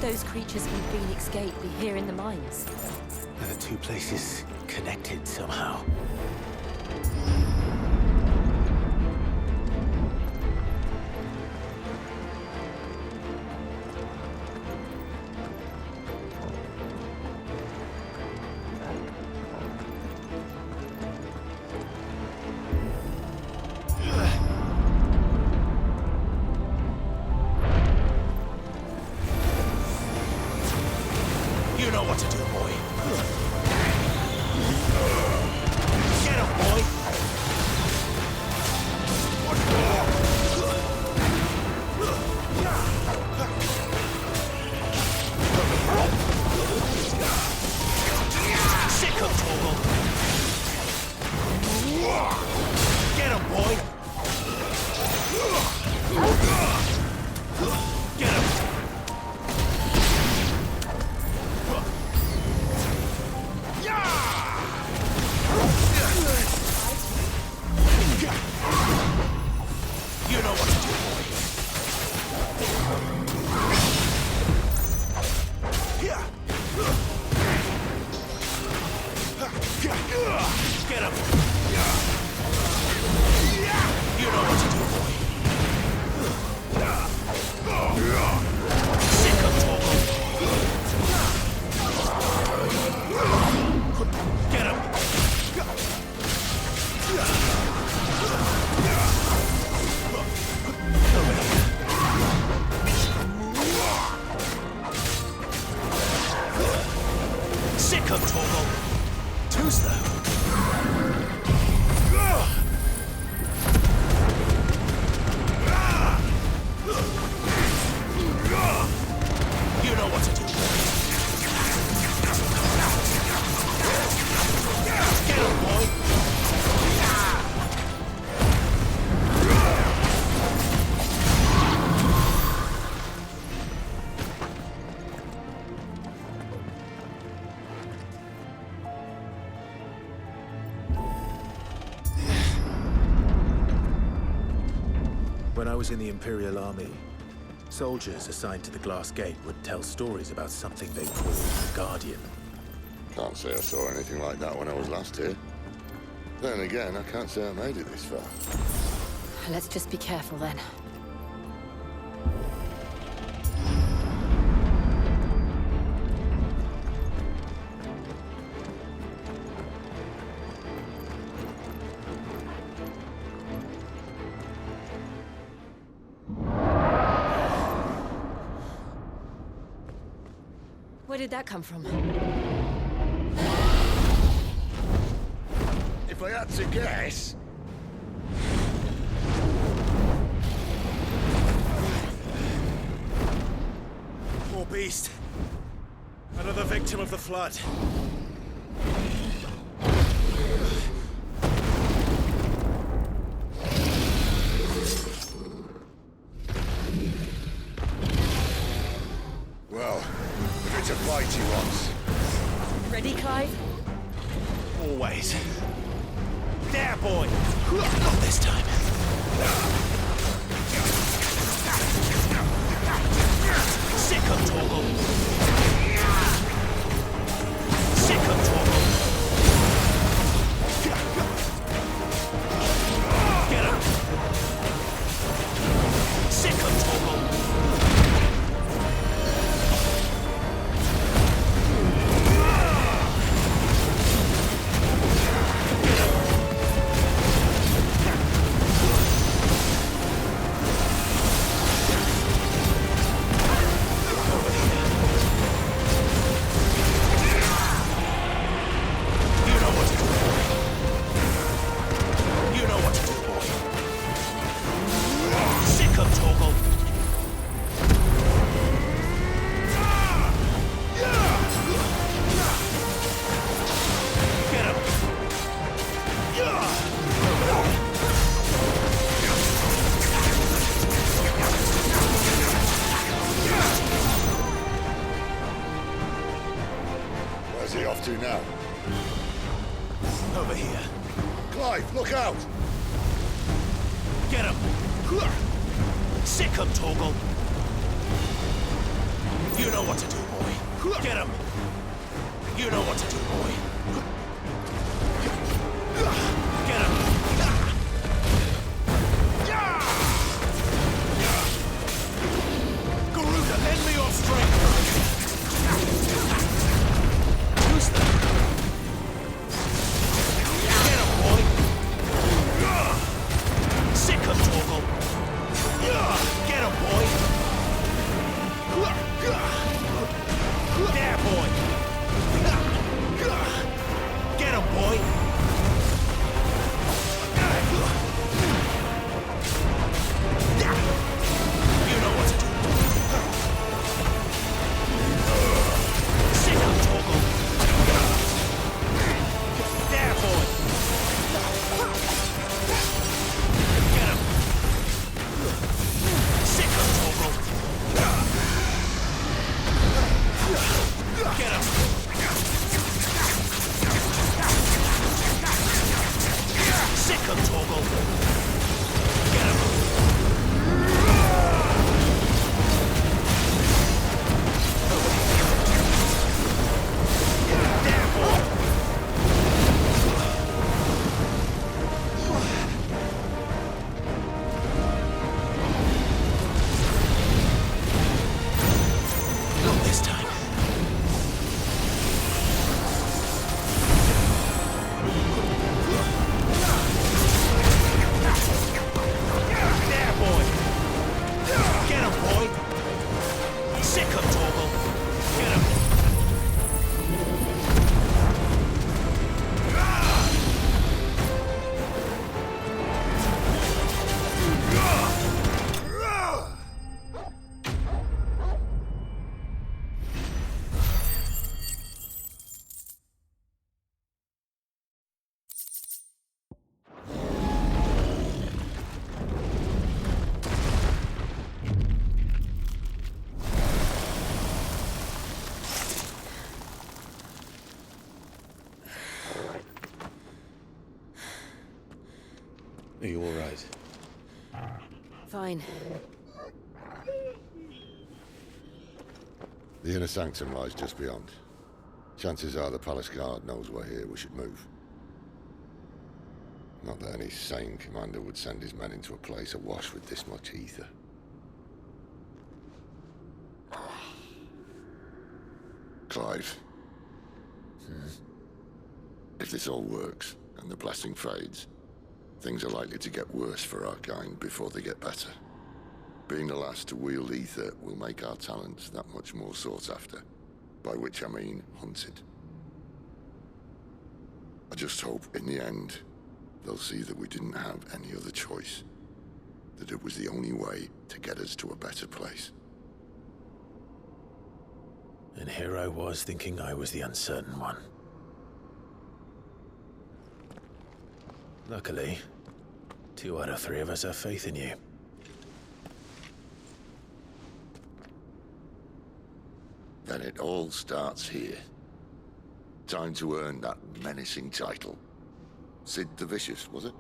those creatures from Phoenix Gate be here in the mines? Are the two places connected somehow? You know what to do, boy. Get him, boy! Sick him, Torgal! Get him, boy! Get him! You know what to do, boy. Get him. You know what to do, boy. Sick of Torgal. Get him. Sick of Torgal. Too slow. You know what to do. Get him, boy. When I was in the Imperial Army, soldiers assigned to the Glass Gate would tell stories about something they called the Guardian. Can't say I saw anything like that when I was last here. Then again, I can't say I made it this far. Let's just be careful then. Where did that come from? If I had to guess... Poor beast. Another victim of the flood. Well, if it's a fight he wants. Ready, Clive? Always. There, boy! Not this time. Sick of Torgal! Sick of Torgal! Get him! Sick of Torgal! To now. Over here. Clive, look out! Get him! Sick him, Torgal! You know what to do, boy. Get him! You know what to do, boy. Get him! Garuda, lend me your strength! Who's that? Get him, boy! Sick him, Torgal! Get him, boy! There, boy! Get him, boy! You know what to do. Sit down, Torgal. There, boy! Get him! Sick him, Torgal. Get him! Sick him, Torgal! Get him! There, boy! Not this time. There, boy! Get him, boy! Sick him, Torgal! Get him! Are you all right? Fine. The inner sanctum lies just beyond. Chances are the palace guard knows we're here. We should move. Not that any sane commander would send his men into a place awash with this much ether. Clive. If this all works, and the blessing fades, things are likely to get worse for our kind before they get better. Being the last to wield ether will make our talents that much more sought after, by which I mean hunted. I just hope, in the end, they'll see that we didn't have any other choice, that it was the only way to get us to a better place. And here I was thinking I was the uncertain one. Luckily, 2 out of 3 of us have faith in you. Then it all starts here. Time to earn that menacing title. Sid the Vicious, was it?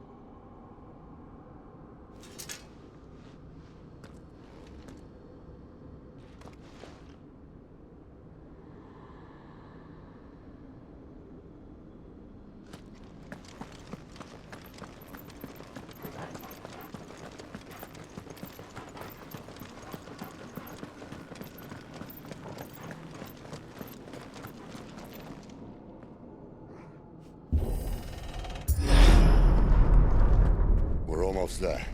Almost there.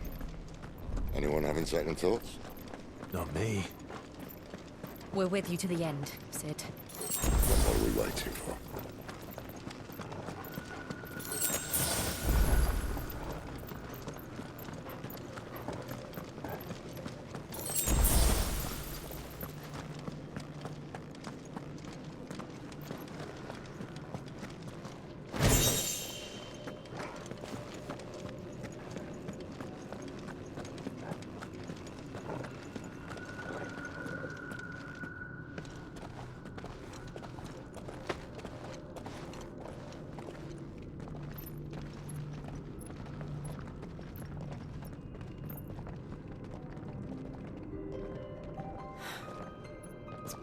Anyone having second thoughts? Not me. We're with you to the end, Sid. Then what are we waiting for?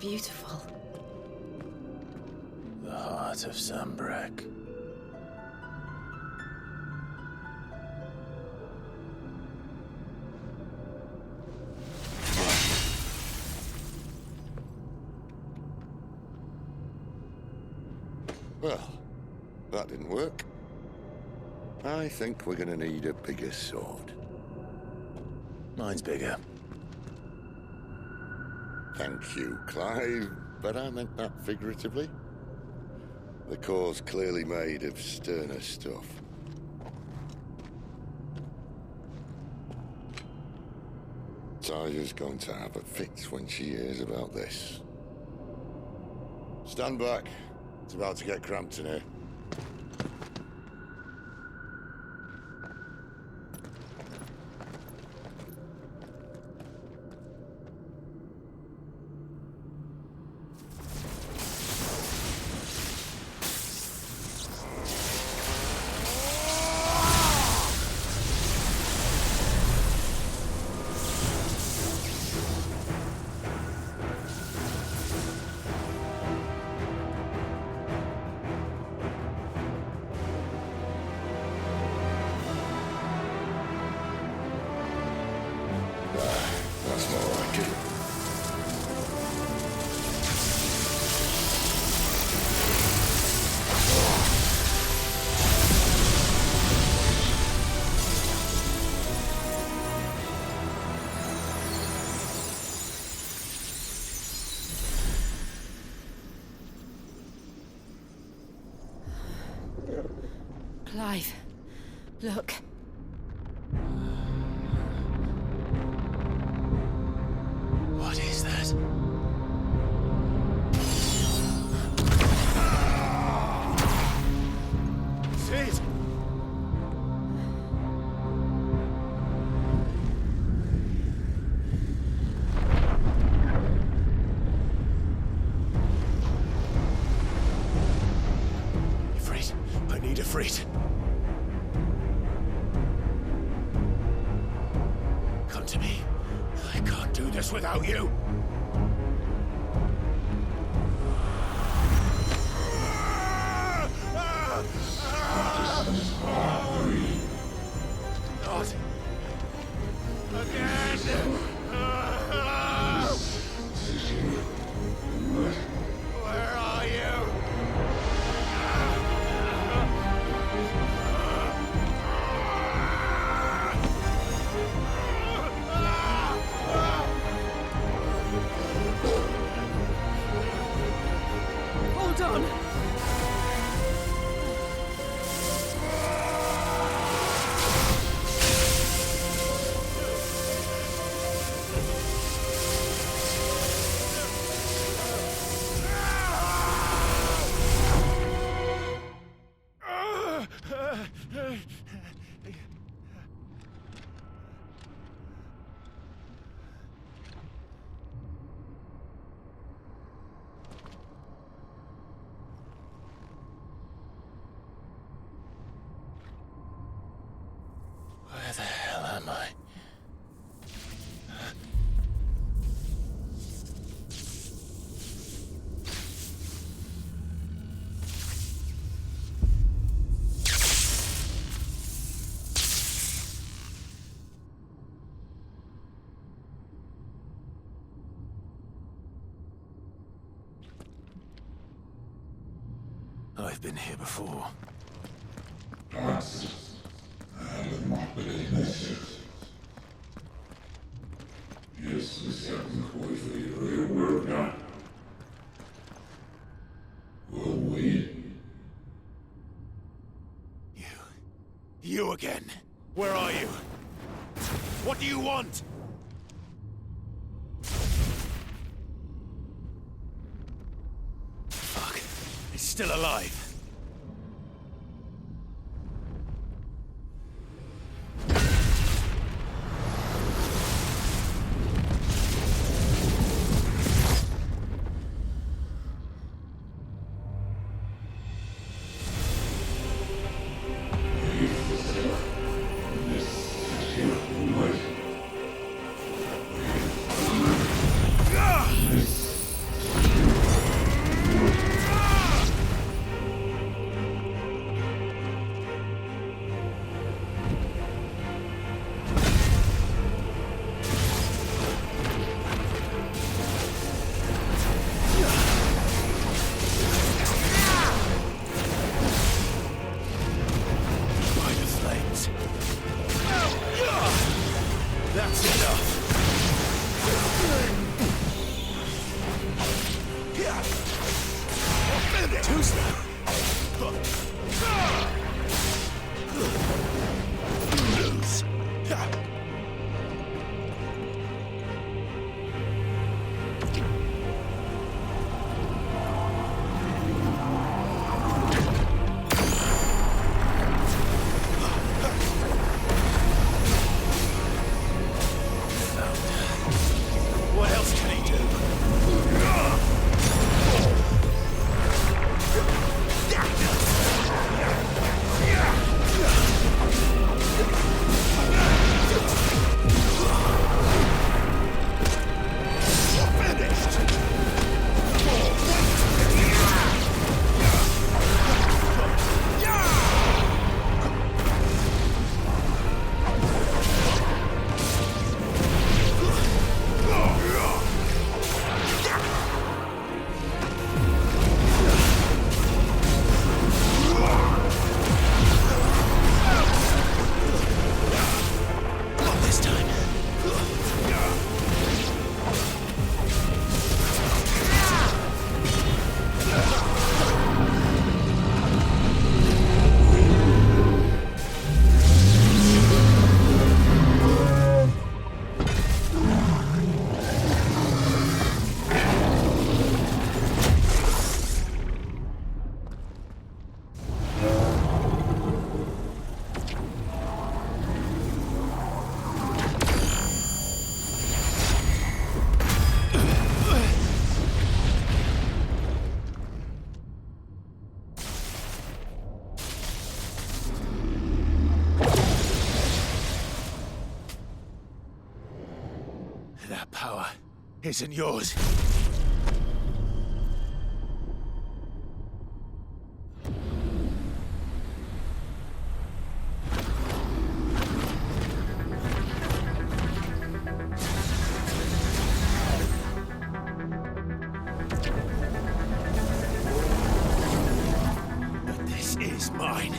beautiful. The heart of Sunbreak. Well, that didn't work. I think we're gonna need a bigger sword. Mine's bigger. Thank you, Clive, but I meant that figuratively. The core's clearly made of sterner stuff. Tyger's going to have a fit when she hears about this. Stand back. It's about to get cramped in here. That's more like it. Clive, look. What is that? Sid! Ifrit, I need Ifrit. Come to me. I can't do this without you. Not again. Where are you? Hold on. Where the hell am I? I've been here before. You again. Where are you? What do you want? Fuck. He's still alive. Lose. What else can he do? That power isn't yours. But this is mine.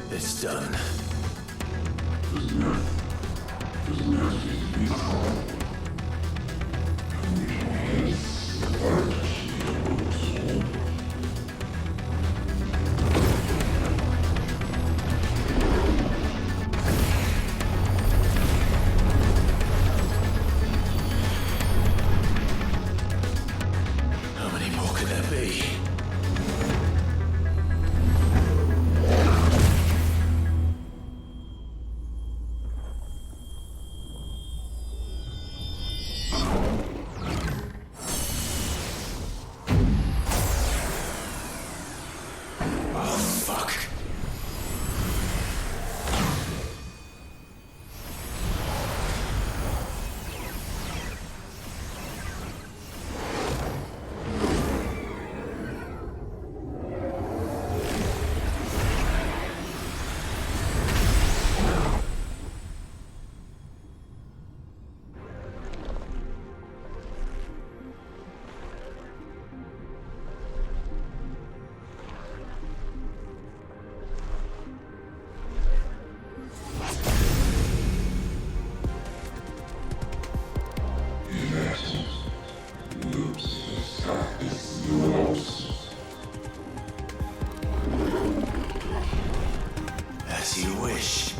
It's done. How many more could there be? wish.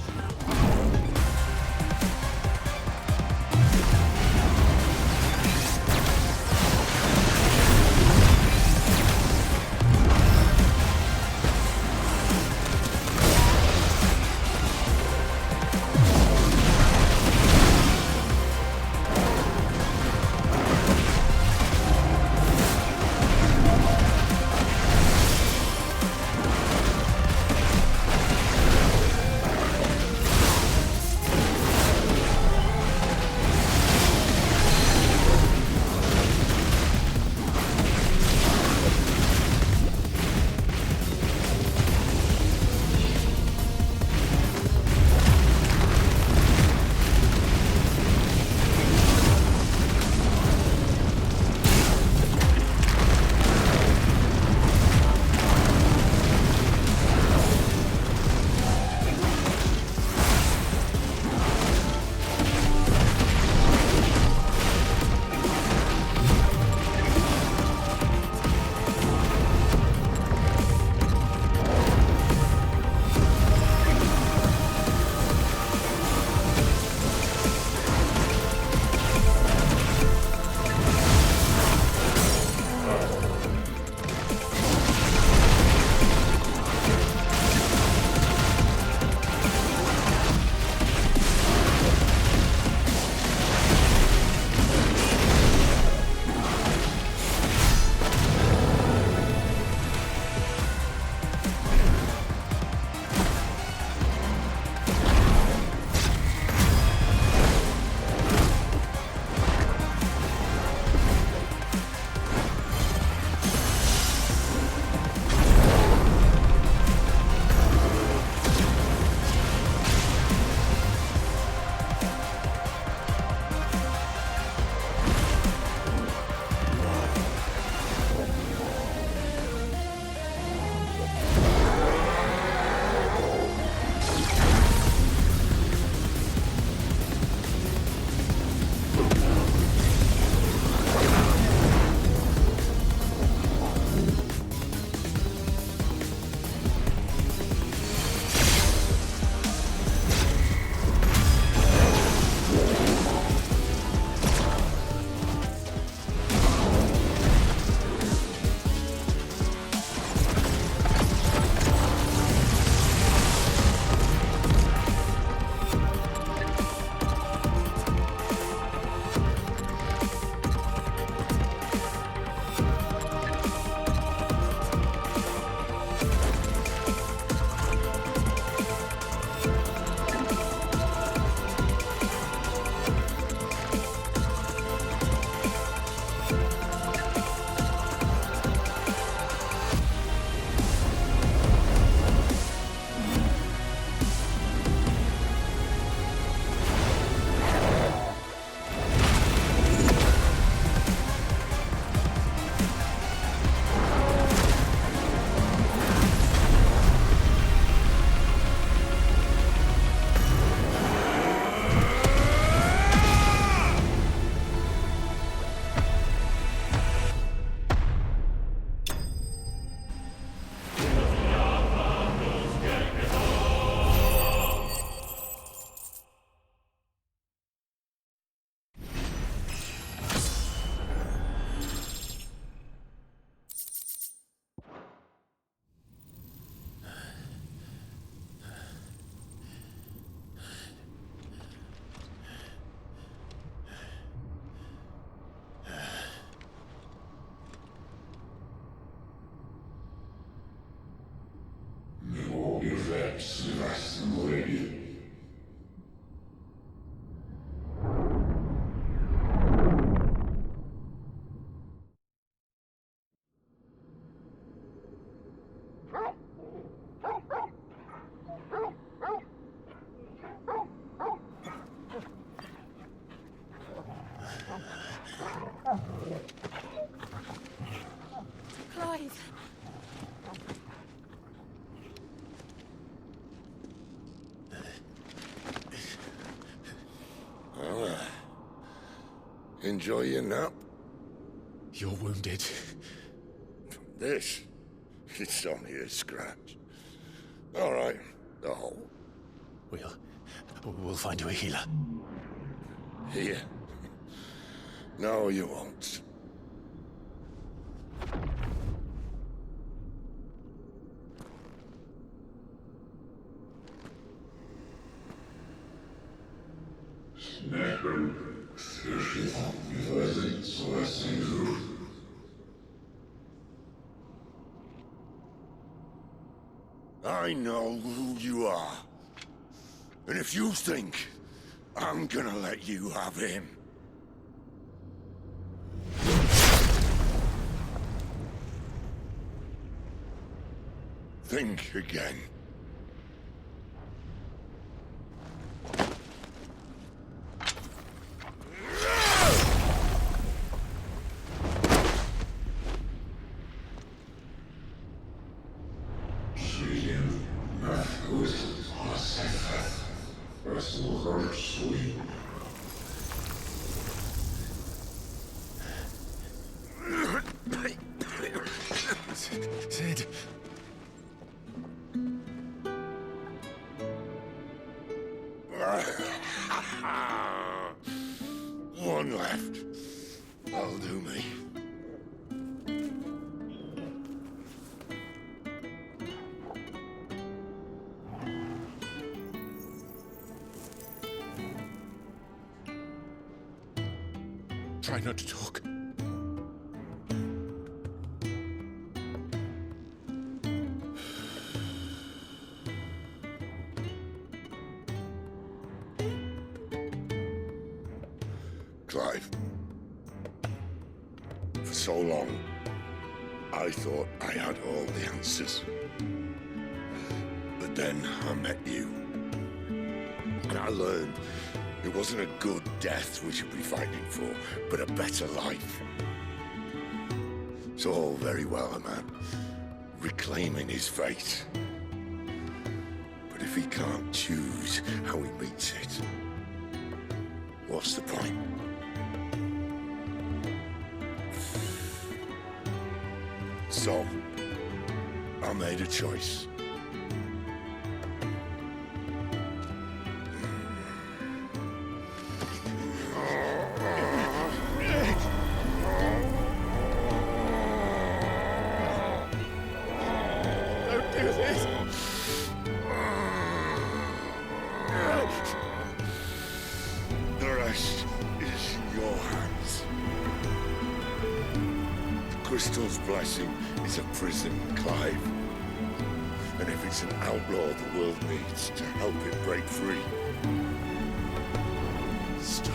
Clive! Well, enjoy your nap. You're wounded. This? It's only a scratch. All right, the hole. We'll find you a healer. Here? No, you won't. I know who you are. And if you think I'm gonna let you have him... think again. Sid. One left. That'll do me. Try not to talk. Clive. For so long, I thought I had all the answers. But then I met you. And I learned it wasn't a good death we should be fighting for, but a better life. It's all very well, a man reclaiming his fate. But if he can't choose how he meets it, what's the point? So, I made a choice. Don't do this! The rest is in your hands. The crystal's blessing is a prison, Clive. And if it's an outlaw the world needs to help it break free... Stop.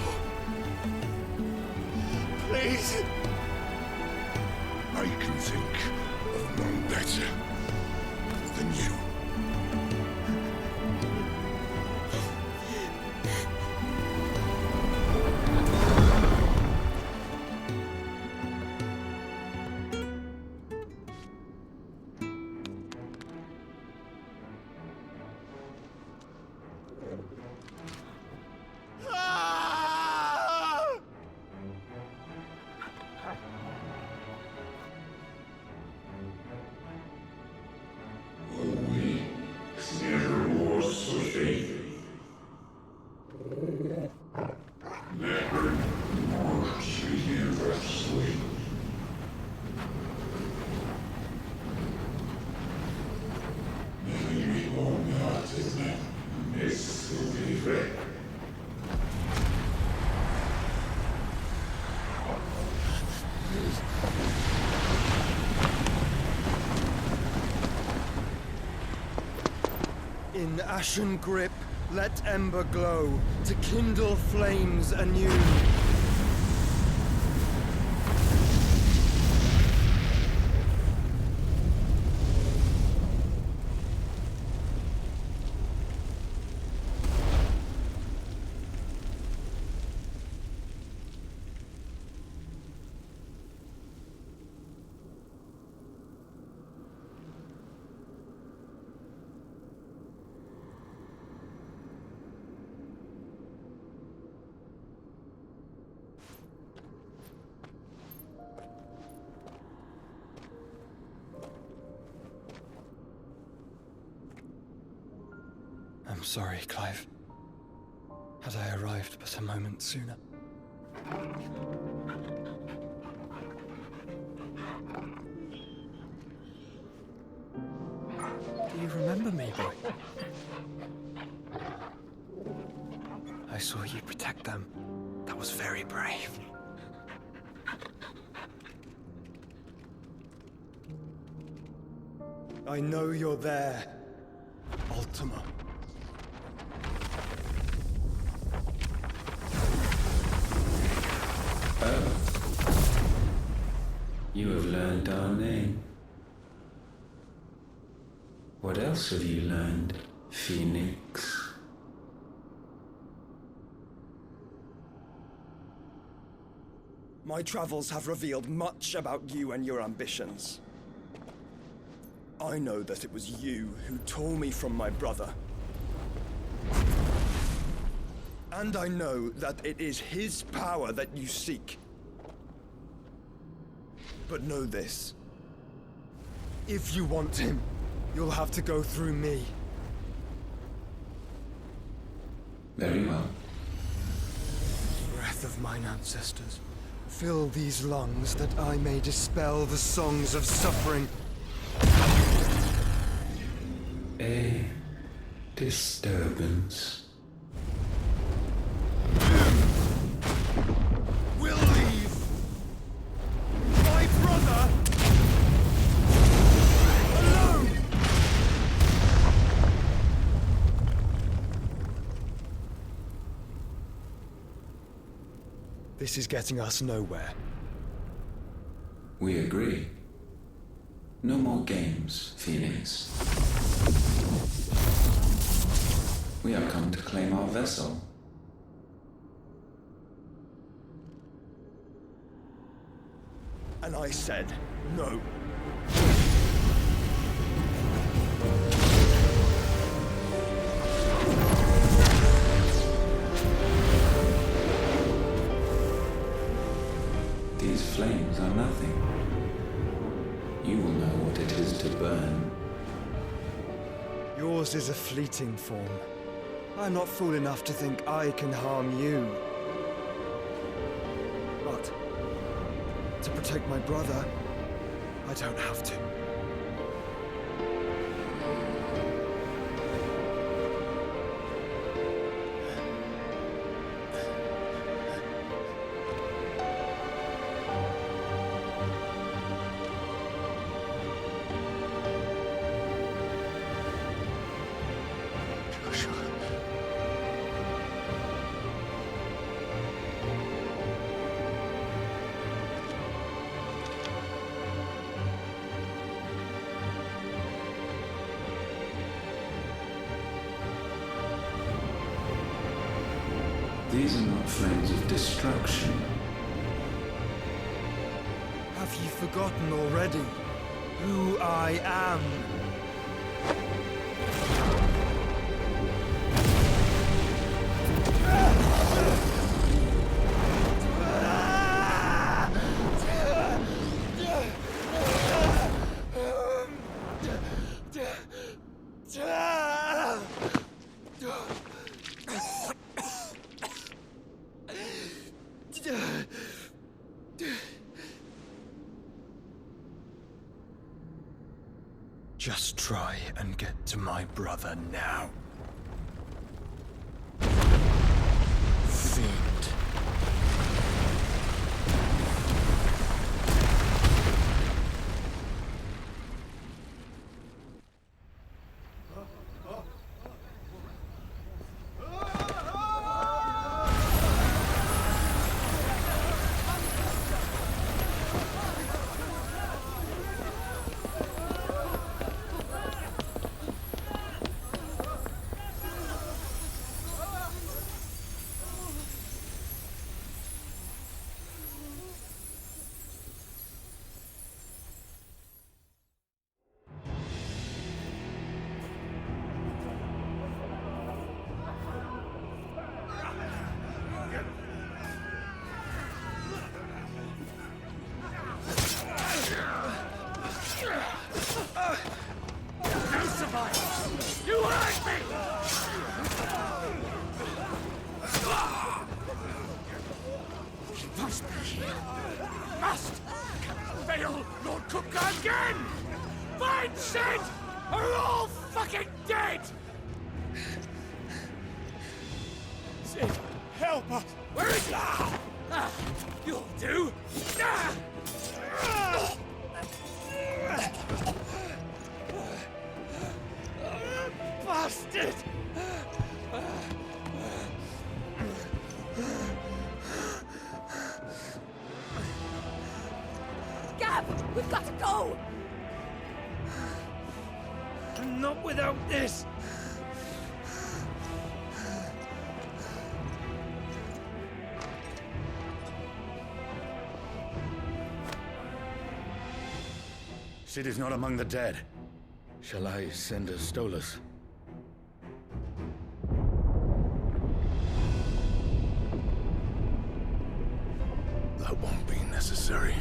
Please! I can think of none better than you. In ashen grip, let ember glow, to kindle flames anew. I'm sorry, Clive. Had I arrived but a moment sooner. Do you remember me, boy? I saw you protect them. That was very brave. I know you're there, Ultima. Oh. You have learned our name. What else have you learned, Phoenix? My travels have revealed much about you and your ambitions. I know that it was you who tore me from my brother. And I know that it is his power that you seek. But know this. If you want him, you'll have to go through me. Very well. Breath of mine ancestors, fill these lungs that I may dispel the songs of suffering. A disturbance. We'll leave! My brother! Alone! This is getting us nowhere. We agree. No more games, Phoenix. We have come to claim our vessel. And I said no. These flames are nothing. You will know what it is to burn. Yours is a fleeting form. I'm not fool enough to think I can harm you. But to protect my brother, I don't have to. These are not flames of destruction. Have you forgotten already who I am? Just try and get to my brother now. Fiend. Sid are all fucking dead! Sid, help us! Where is he? You'll do! Bastard! Gav, we've got to go! Not without this! Sid is not among the dead. Shall I send a Stolas? That won't be necessary.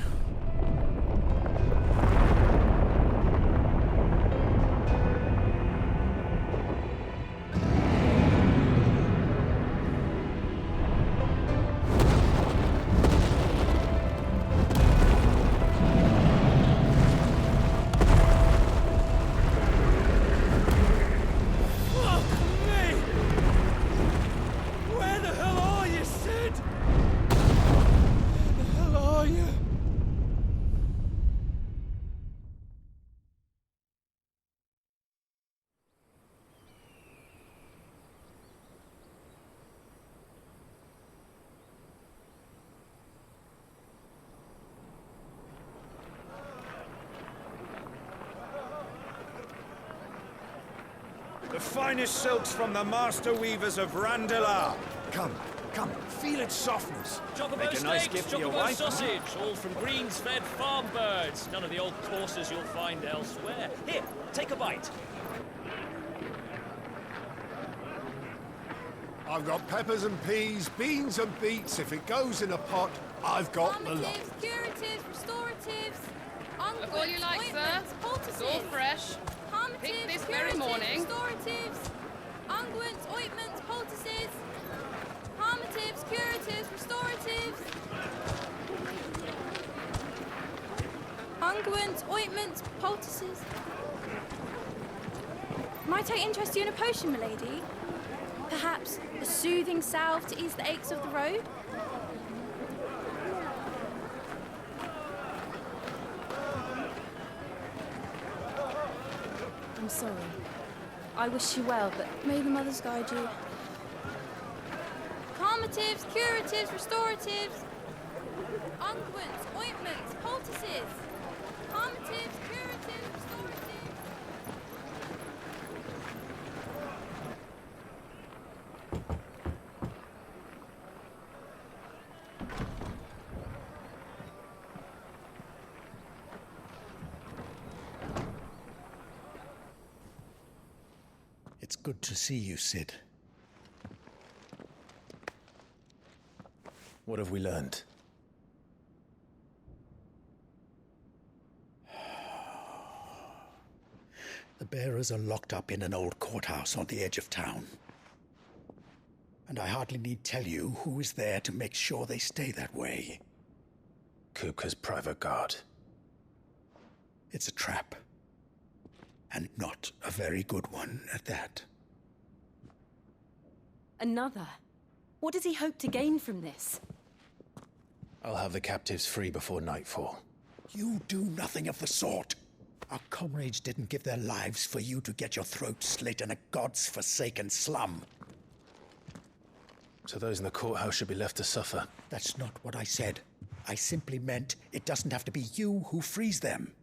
The finest silks from the master weavers of Randalar. Come, feel its softness. Chocobo Make a nice steaks, gift for your chocobo wife. sausage, all from greens-fed farm birds. None of the old courses you'll find elsewhere. Here, take a bite. I've got peppers and peas, beans and beets. If it goes in a pot, I've got the lot. Curatives, restoratives, Look all you like, sir. It's all fresh. Picked this very morning. Restoratives, unguents, ointments, poultices, harmatives, curatives, restoratives, unguents, ointments, poultices. Might I interest you in a potion, milady? Perhaps a soothing salve to ease the aches of the road? I'm sorry. I wish you well, but may the mothers guide you. Calmatives, curatives, restoratives, unguents, ointments, poultices. Calmatives, curatives, restoratives. It's good to see you, Sid. What have we learned? The bearers are locked up in an old courthouse on the edge of town. And I hardly need tell you who is there to make sure they stay that way. Kupka's private guard. It's a trap. And not a very good one at that. Another? What does he hope to gain from this? I'll have the captives free before nightfall. You do nothing of the sort. Our comrades didn't give their lives for you to get your throat slit in a god's-forsaken slum. So those in the courthouse should be left to suffer. That's not what I said. I simply meant it doesn't have to be you who frees them.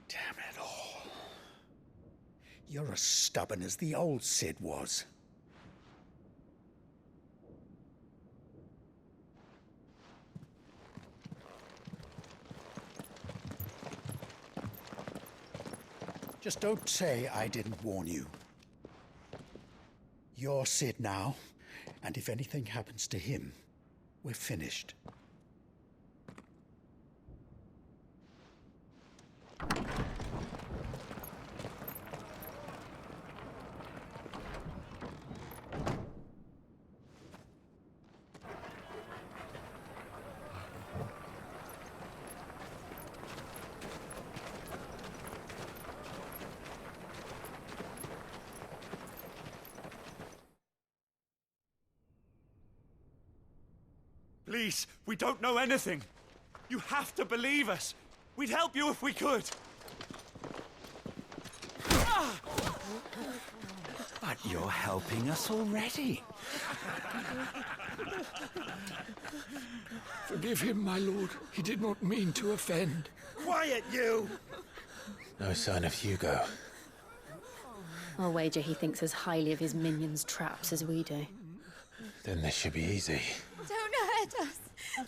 Damn it all. You're as stubborn as the old Sid was. Just don't say I didn't warn you. You're Sid now, and if anything happens to him, we're finished. Please, we don't know anything. You have to believe us. We'd help you if we could. But you're helping us already. Forgive him, my lord. He did not mean to offend. Quiet, you! No sign of Hugo. I'll wager he thinks as highly of his minions' traps as we do. Then this should be easy. Don't hurt us.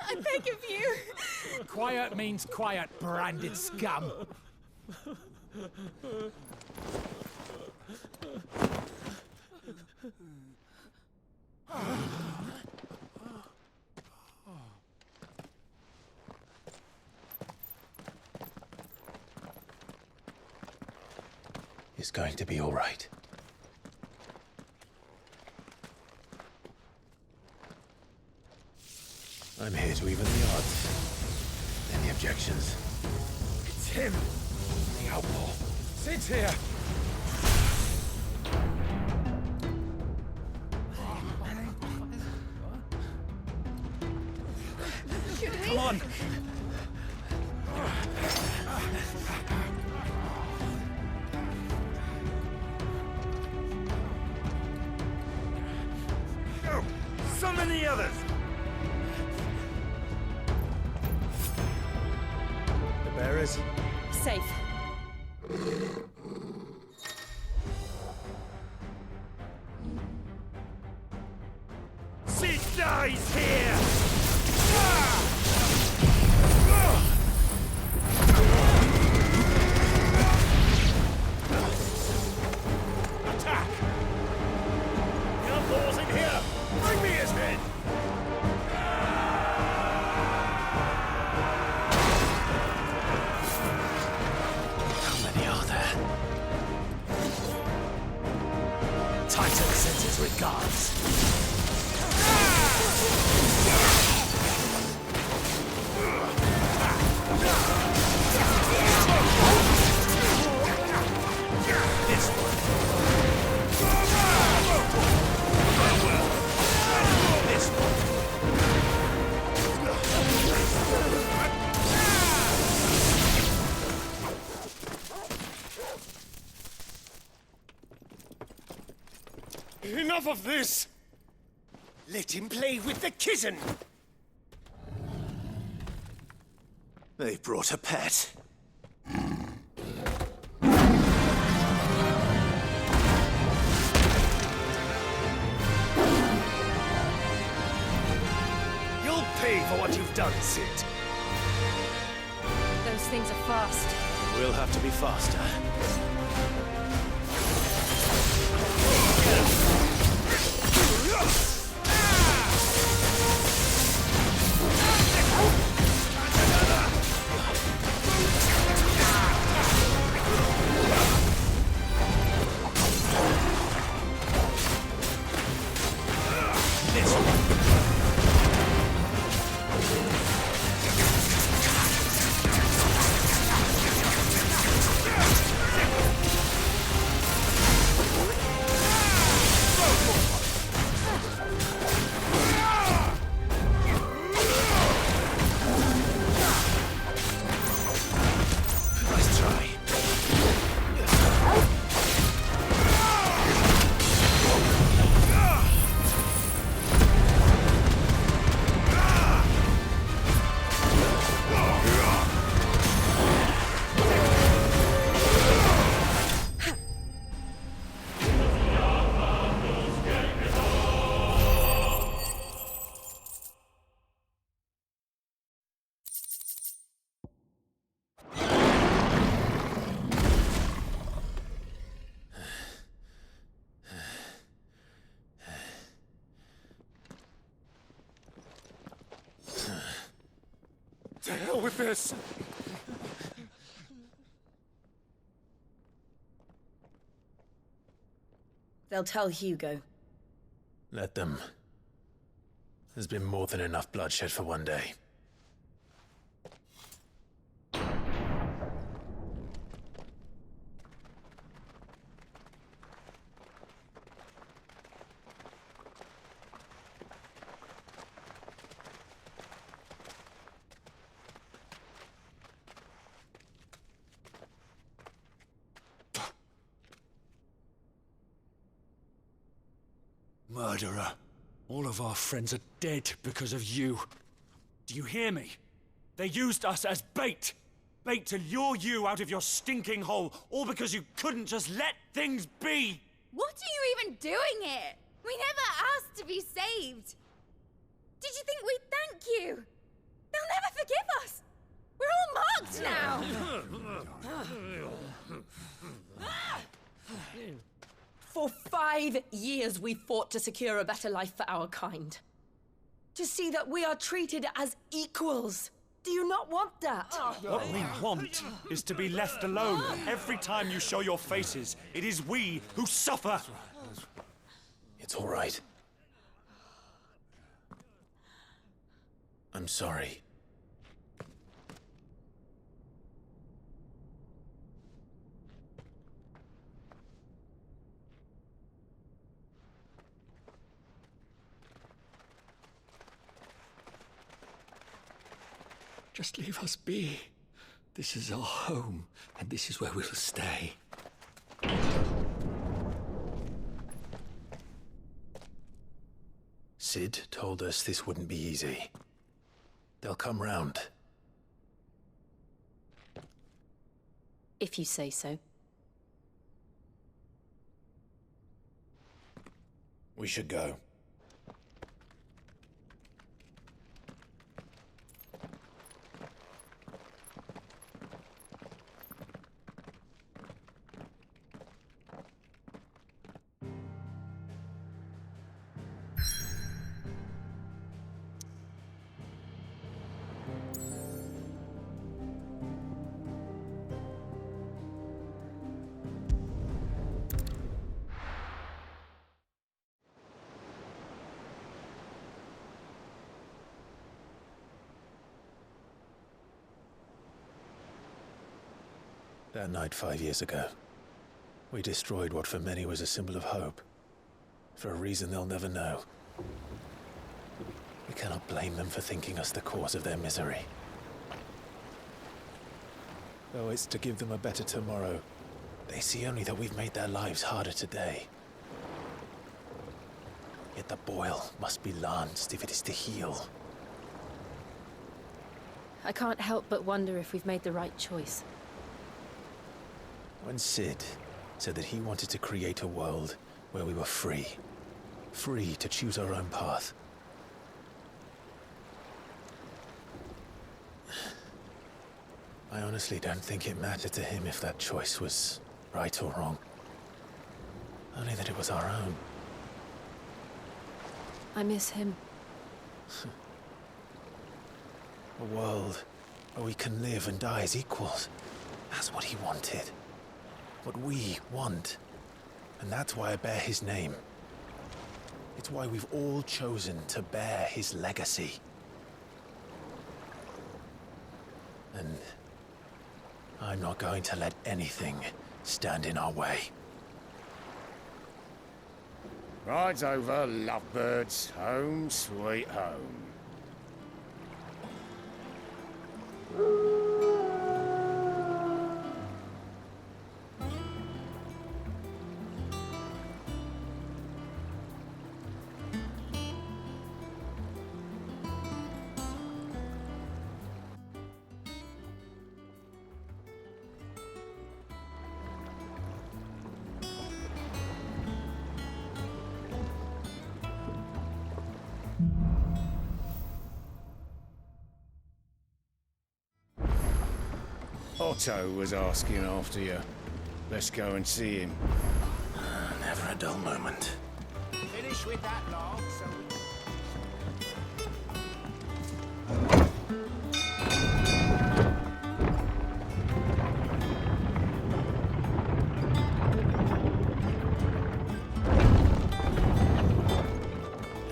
I beg of you. Quiet means quiet, branded scum. It's going to be all right. I'm here to even the odds. Any objections? It's him, the outlaw. Sit here. Come on! Go! Summon the others! The bearers? Safe. Sid dies here! Attack! The outlaws in here! Bring me his head! How many are there? Titan sends his regards. This one. This one. Enough of this! Let him play with the kitten! They brought a pet. You'll pay for what you've done, Sid. Those things are fast. We'll have to be faster. To hell with this! They'll tell Hugo. Let them. There's been more than enough bloodshed for one day. Murderer. All of our friends are dead because of you. Do you hear me? They used us as bait. Bait to lure you out of your stinking hole, all because you couldn't just let things be. What are you even doing here? We never asked to be saved. Did you think we'd thank you? They'll never forgive us. We're all marked now. For 5 years we fought to secure a better life for our kind. To see that we are treated as equals. Do you not want that? What we want is to be left alone. Every time you show your faces, it is we who suffer. It's all right. I'm sorry. Just leave us be. This is our home, and this is where we'll stay. Sid told us this wouldn't be easy. They'll come round. If you say so. We should go. That night 5 years ago, we destroyed what for many was a symbol of hope. For a reason they'll never know. We cannot blame them for thinking us the cause of their misery. Though it's to give them a better tomorrow, they see only that we've made their lives harder today. Yet the boil must be lanced if it is to heal. I can't help but wonder if we've made the right choice. When Sid said that he wanted to create a world where we were free. Free to choose our own path. I honestly don't think it mattered to him if that choice was right or wrong. Only that it was our own. I miss him. A world where we can live and die as equals. That's what he wanted. What we want. And that's why I bear his name. It's why we've all chosen to bear his legacy. And I'm not going to let anything stand in our way. Rides over, lovebirds. Home, sweet home. Otto was asking after you. Let's go and see him. Never a dull moment. Finish with that log, so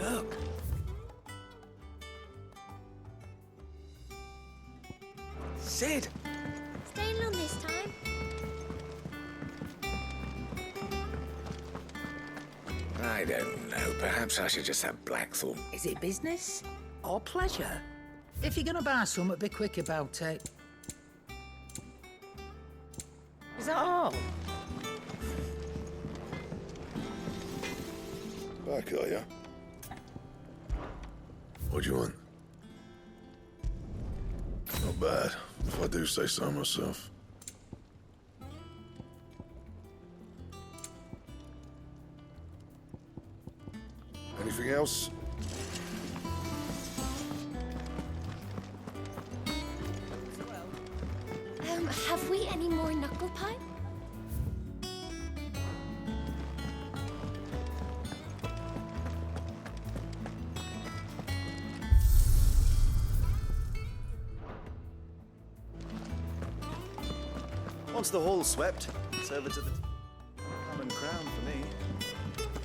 Look. Sid! Staying long this time? I don't know. Perhaps I should just have Blackthorn. Is it business or pleasure? If you're gonna buy something, be quick about it. Is that all? Back, are ya? What do you want? Not bad, if I do say so myself. Anything else? Have we any more knuckle pie? Once the hall's swept, it's over to the common crown for me.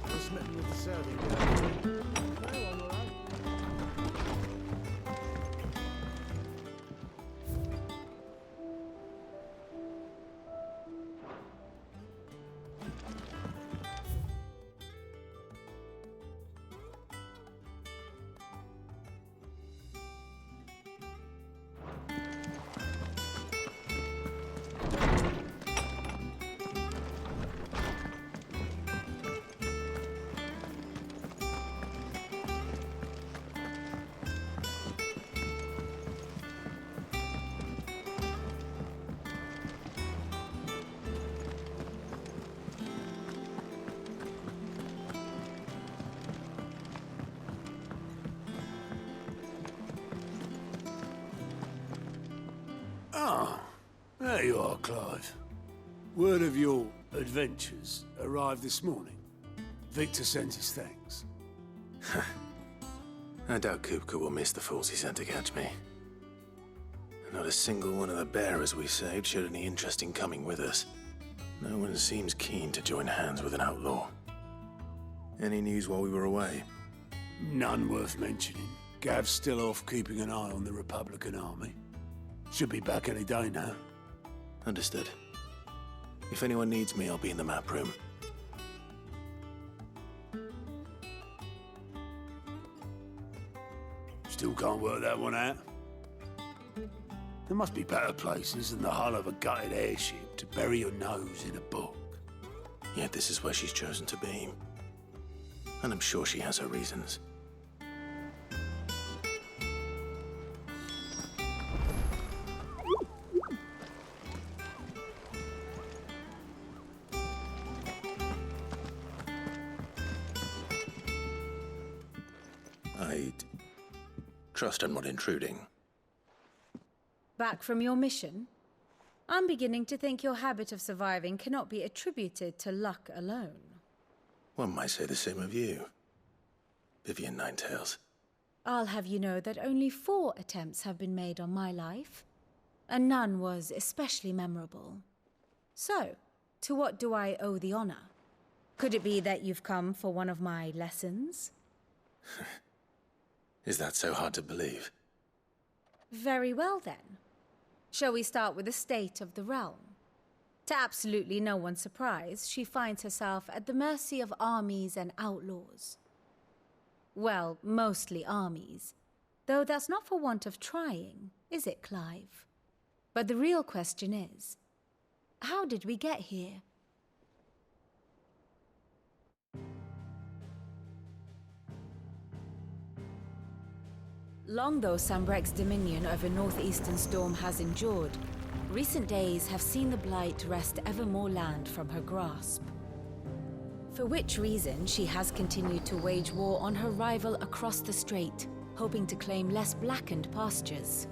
I'm smitten with the serving girl. No, I'm all right. Ah, there you are, Clive. Word of your adventures arrived this morning. Victor sends his thanks. I doubt Kupka will miss the fools he sent to catch me. Not a single one of the bearers we saved showed any interest in coming with us. No one seems keen to join hands with an outlaw. Any news while we were away? None worth mentioning. Gav's still off keeping an eye on the Republican army. Should be back any day now. Understood. If anyone needs me, I'll be in the map room. Still can't work that one out. There must be better places than the hull of a gutted airship to bury your nose in a book. Yet this is where she's chosen to be. And I'm sure she has her reasons. I'd trust I'm not intruding. Back from your mission? I'm beginning to think your habit of surviving cannot be attributed to luck alone. One might say the same of you, Vivian Ninetails. I'll have you know that only 4 attempts have been made on my life, and none was especially memorable. So, to what do I owe the honor? Could it be that you've come for one of my lessons? Is that so hard to believe? Very well then. Shall we start with the state of the realm? To absolutely no one's surprise, she finds herself at the mercy of armies and outlaws. Well, mostly armies. Though that's not for want of trying, is it, Clive? But the real question is, how did we get here? Long though Sambrek's dominion over northeastern Storm has endured, recent days have seen the Blight wrest ever more land from her grasp. For which reason she has continued to wage war on her rival across the strait, hoping to claim less blackened pastures.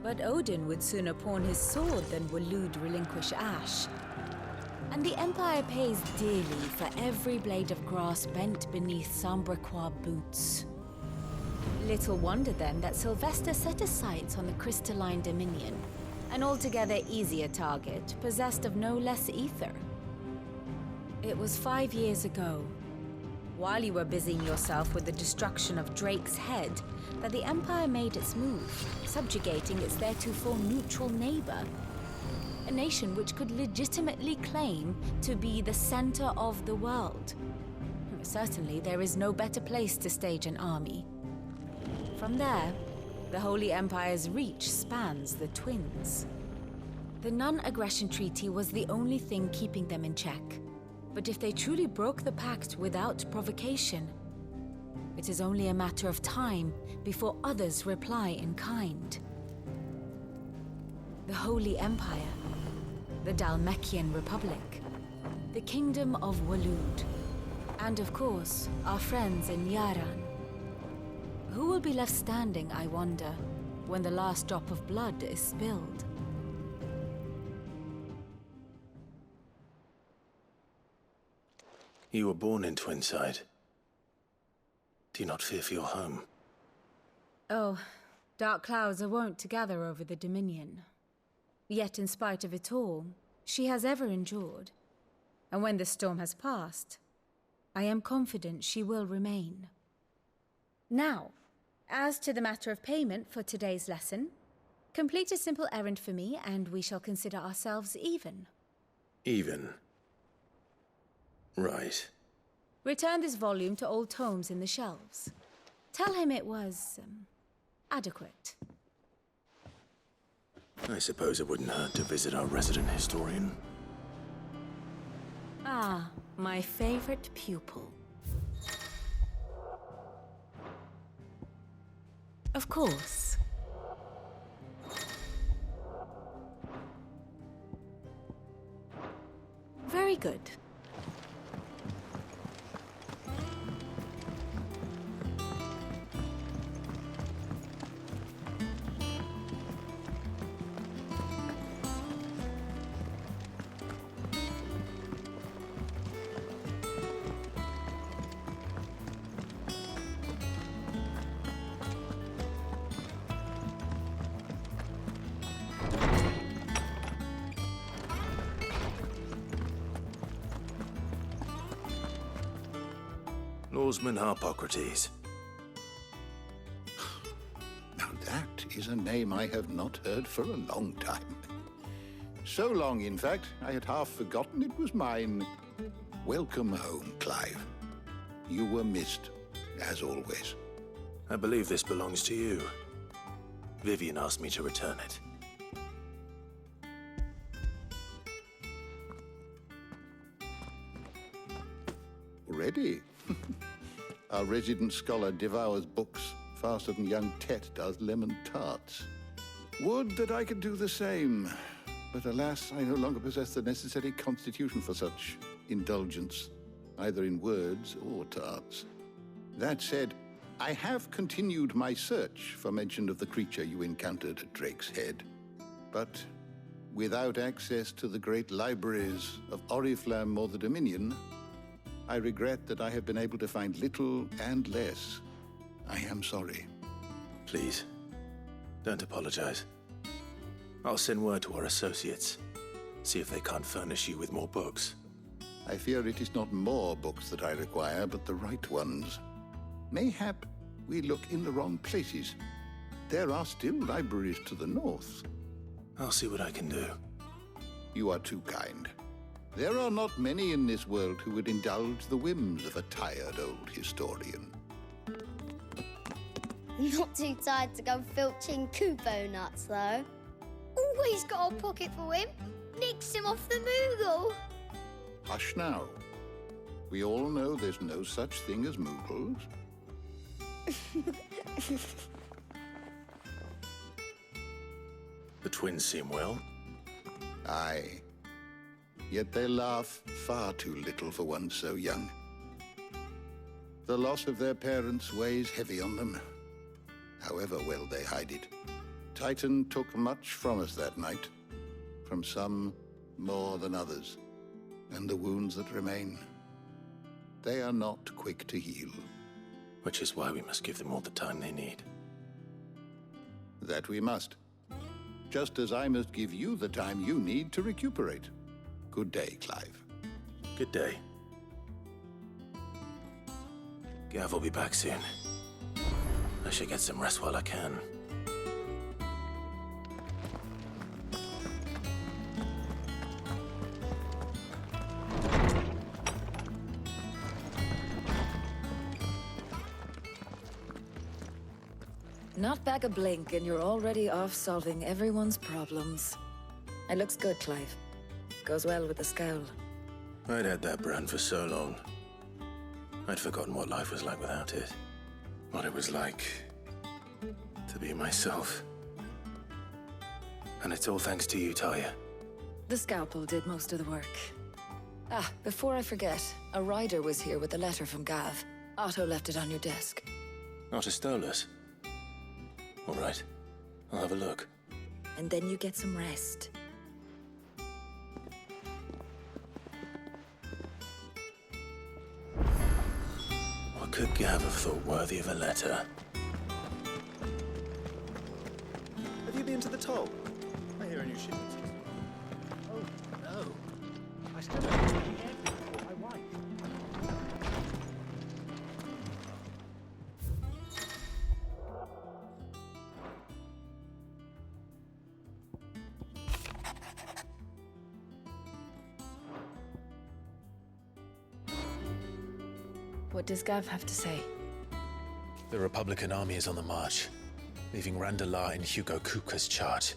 But Odin would sooner pawn his sword than Waloed relinquish Ash. And the Empire pays dearly for every blade of grass bent beneath Sambrequois boots. Little wonder then that Sylvester set his sights on the crystalline dominion, an altogether easier target, possessed of no less ether. It was 5 years ago, while you were busying yourself with the destruction of Drake's head, that the Empire made its move, subjugating its theretofore neutral neighbor. A nation which could legitimately claim to be the center of the world. Certainly, there is no better place to stage an army. From there, the Holy Empire's reach spans the Twins. The non-aggression treaty was the only thing keeping them in check. But if they truly broke the pact without provocation, it is only a matter of time before others reply in kind. The Holy Empire, the Dhalmekian Republic, the Kingdom of Waloed, and of course, our friends in Yaran. Who will be left standing, I wonder, when the last drop of blood is spilled? You were born in Twinside. Do you not fear for your home? Oh, dark clouds are wont to gather over the Dominion. Yet in spite of it all, she has ever endured. And when the storm has passed, I am confident she will remain. Now, as to the matter of payment for today's lesson, complete a simple errand for me and we shall consider ourselves even. Even? Right. Return this volume to old tomes in the shelves. Tell him it was, adequate. I suppose it wouldn't hurt to visit our resident historian. Ah, my favorite pupil. Of course. Very good. Lawsman Harpocrates. Now that is a name I have not heard for a long time. So long, in fact, I had half forgotten it was mine. Welcome home, Clive. You were missed, as always. I believe this belongs to you. Vivian asked me to return it. Already? Our resident scholar devours books faster than young Tet does lemon tarts. Would that I could do the same. But alas, I no longer possess the necessary constitution for such indulgence, either in words or tarts. That said, I have continued my search for mention of the creature you encountered at Drake's Head. But without access to the great libraries of Oriflamme or the Dominion, I regret that I have been able to find little and less. I am sorry. Please, don't apologize. I'll send word to our associates. See if they can't furnish you with more books. I fear it is not more books that I require, but the right ones. Mayhap we look in the wrong places. There are still libraries to the north. I'll see what I can do. You are too kind. There are not many in this world who would indulge the whims of a tired old historian. Not too tired to go filching Kupo nuts, though. Always got a pocket for him. Nicks him off the Moogle. Hush now. We all know there's no such thing as Moogles. The twins seem well. Aye. Yet they laugh far too little for one so young. The loss of their parents weighs heavy on them, however well they hide it. Titan took much from us that night, from some more than others, and the wounds that remain, they are not quick to heal. Which is why we must give them all the time they need. That we must. Just as I must give you the time you need to recuperate. Good day, Clive. Good day. Gav will be back soon. I should get some rest while I can. Not back a blink and you're already off solving everyone's problems. It looks good, Clive. Goes well with the scowl. I'd had that brand for so long. I'd forgotten what life was like without it. What it was like to be myself. And it's all thanks to you, Talia. The scalpel did most of the work. Ah, before I forget, a rider was here with a letter from Gav. Otto left it on your desk. Otto stole us. All right, I'll have a look. And then you get some rest. What could Gav have thought worthy of a letter? Have you been to the toll? I hear a new shipment. Oh, no. I still have to be angry for my wife. What does Gav have to say? The Republican army is on the march, leaving Randalar in Hugo Kuka's charge.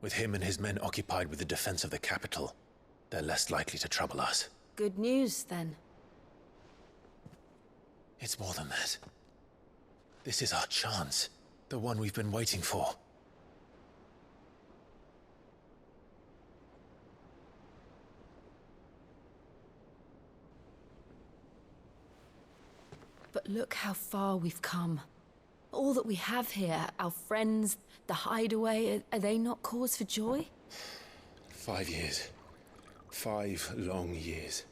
With him and his men occupied with the defense of the capital, they're less likely to trouble us. Good news, then. It's more than that. This is our chance. The one we've been waiting for. But look how far we've come. All that we have here, our friends, the Hideaway, are they not cause for joy? 5 years. 5 long years.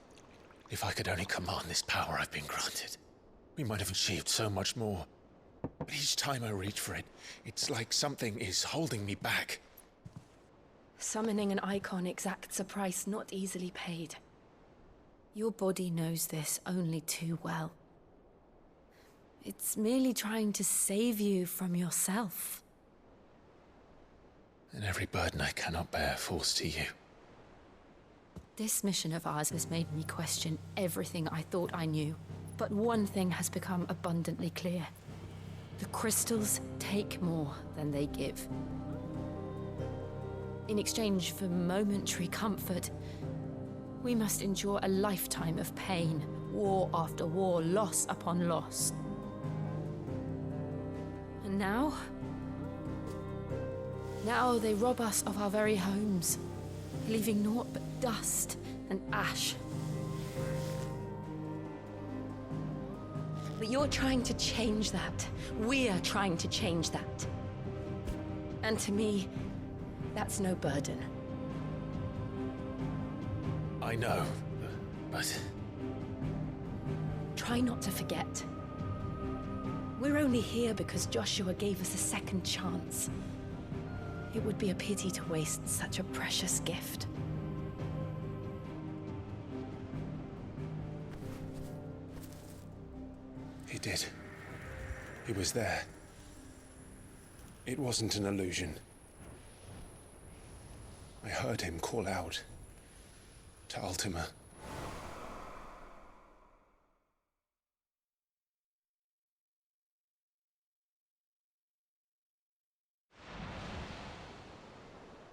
If I could only command this power I've been granted, we might have achieved so much more. But each time I reach for it, it's like something is holding me back. Summoning an icon exacts a price not easily paid. Your body knows this only too well. It's merely trying to save you from yourself. And every burden I cannot bear falls to you. This mission of ours has made me question everything I thought I knew. But one thing has become abundantly clear. The crystals take more than they give. In exchange for momentary comfort, we must endure a lifetime of pain, war after war, loss upon loss. And now they rob us of our very homes, leaving naught but dust and ash. But you're trying to change that. We're trying to change that. And to me, that's no burden. I know, but... Try not to forget. We're only here because Joshua gave us a second chance. It would be a pity to waste such a precious gift. He did. He was there. It wasn't an illusion. I heard him call out to Ultima.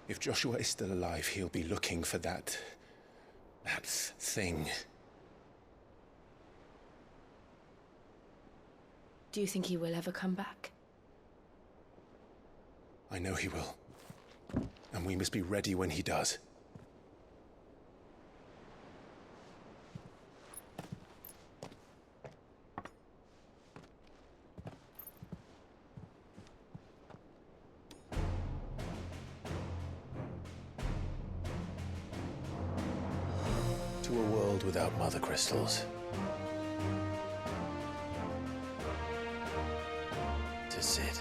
If Joshua is still alive, he'll be looking for that thing. Do you think he will ever come back? I know he will. And we must be ready when he does. To a world without Mothercrystals. To Sid.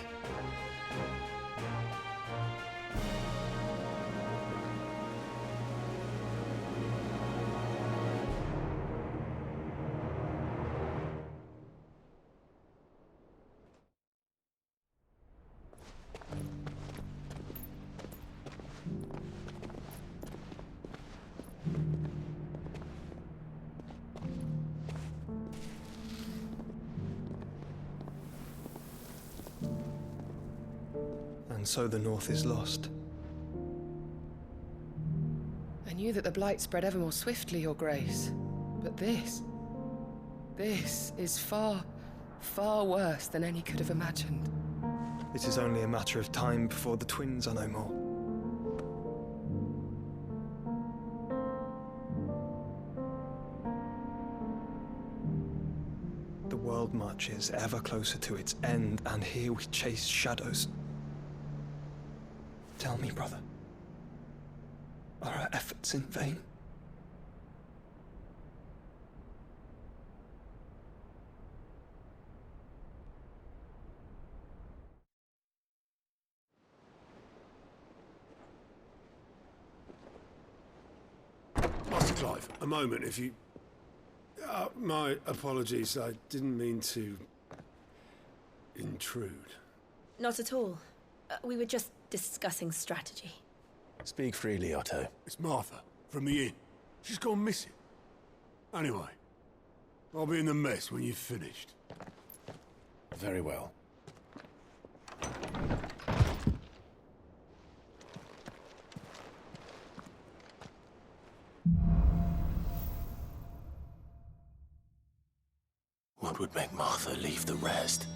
And so the North is lost. A knew that the Blight spread ever more swiftly, Your Grace. But this is far, far worse than any could have imagined. It is only a matter of time before the twins are no more. The world marches ever closer to its end, and here we chase shadows. Tell me, brother, are our efforts in vain? Master Clive, a moment, if you... my apologies, I didn't mean to... intrude. Not at all. We were just discussing strategy. Speak freely, Otto. It's Martha, from the inn. She's gone missing. Anyway, I'll be in the mess when you've finished. Very well. What would make Martha leave the rest?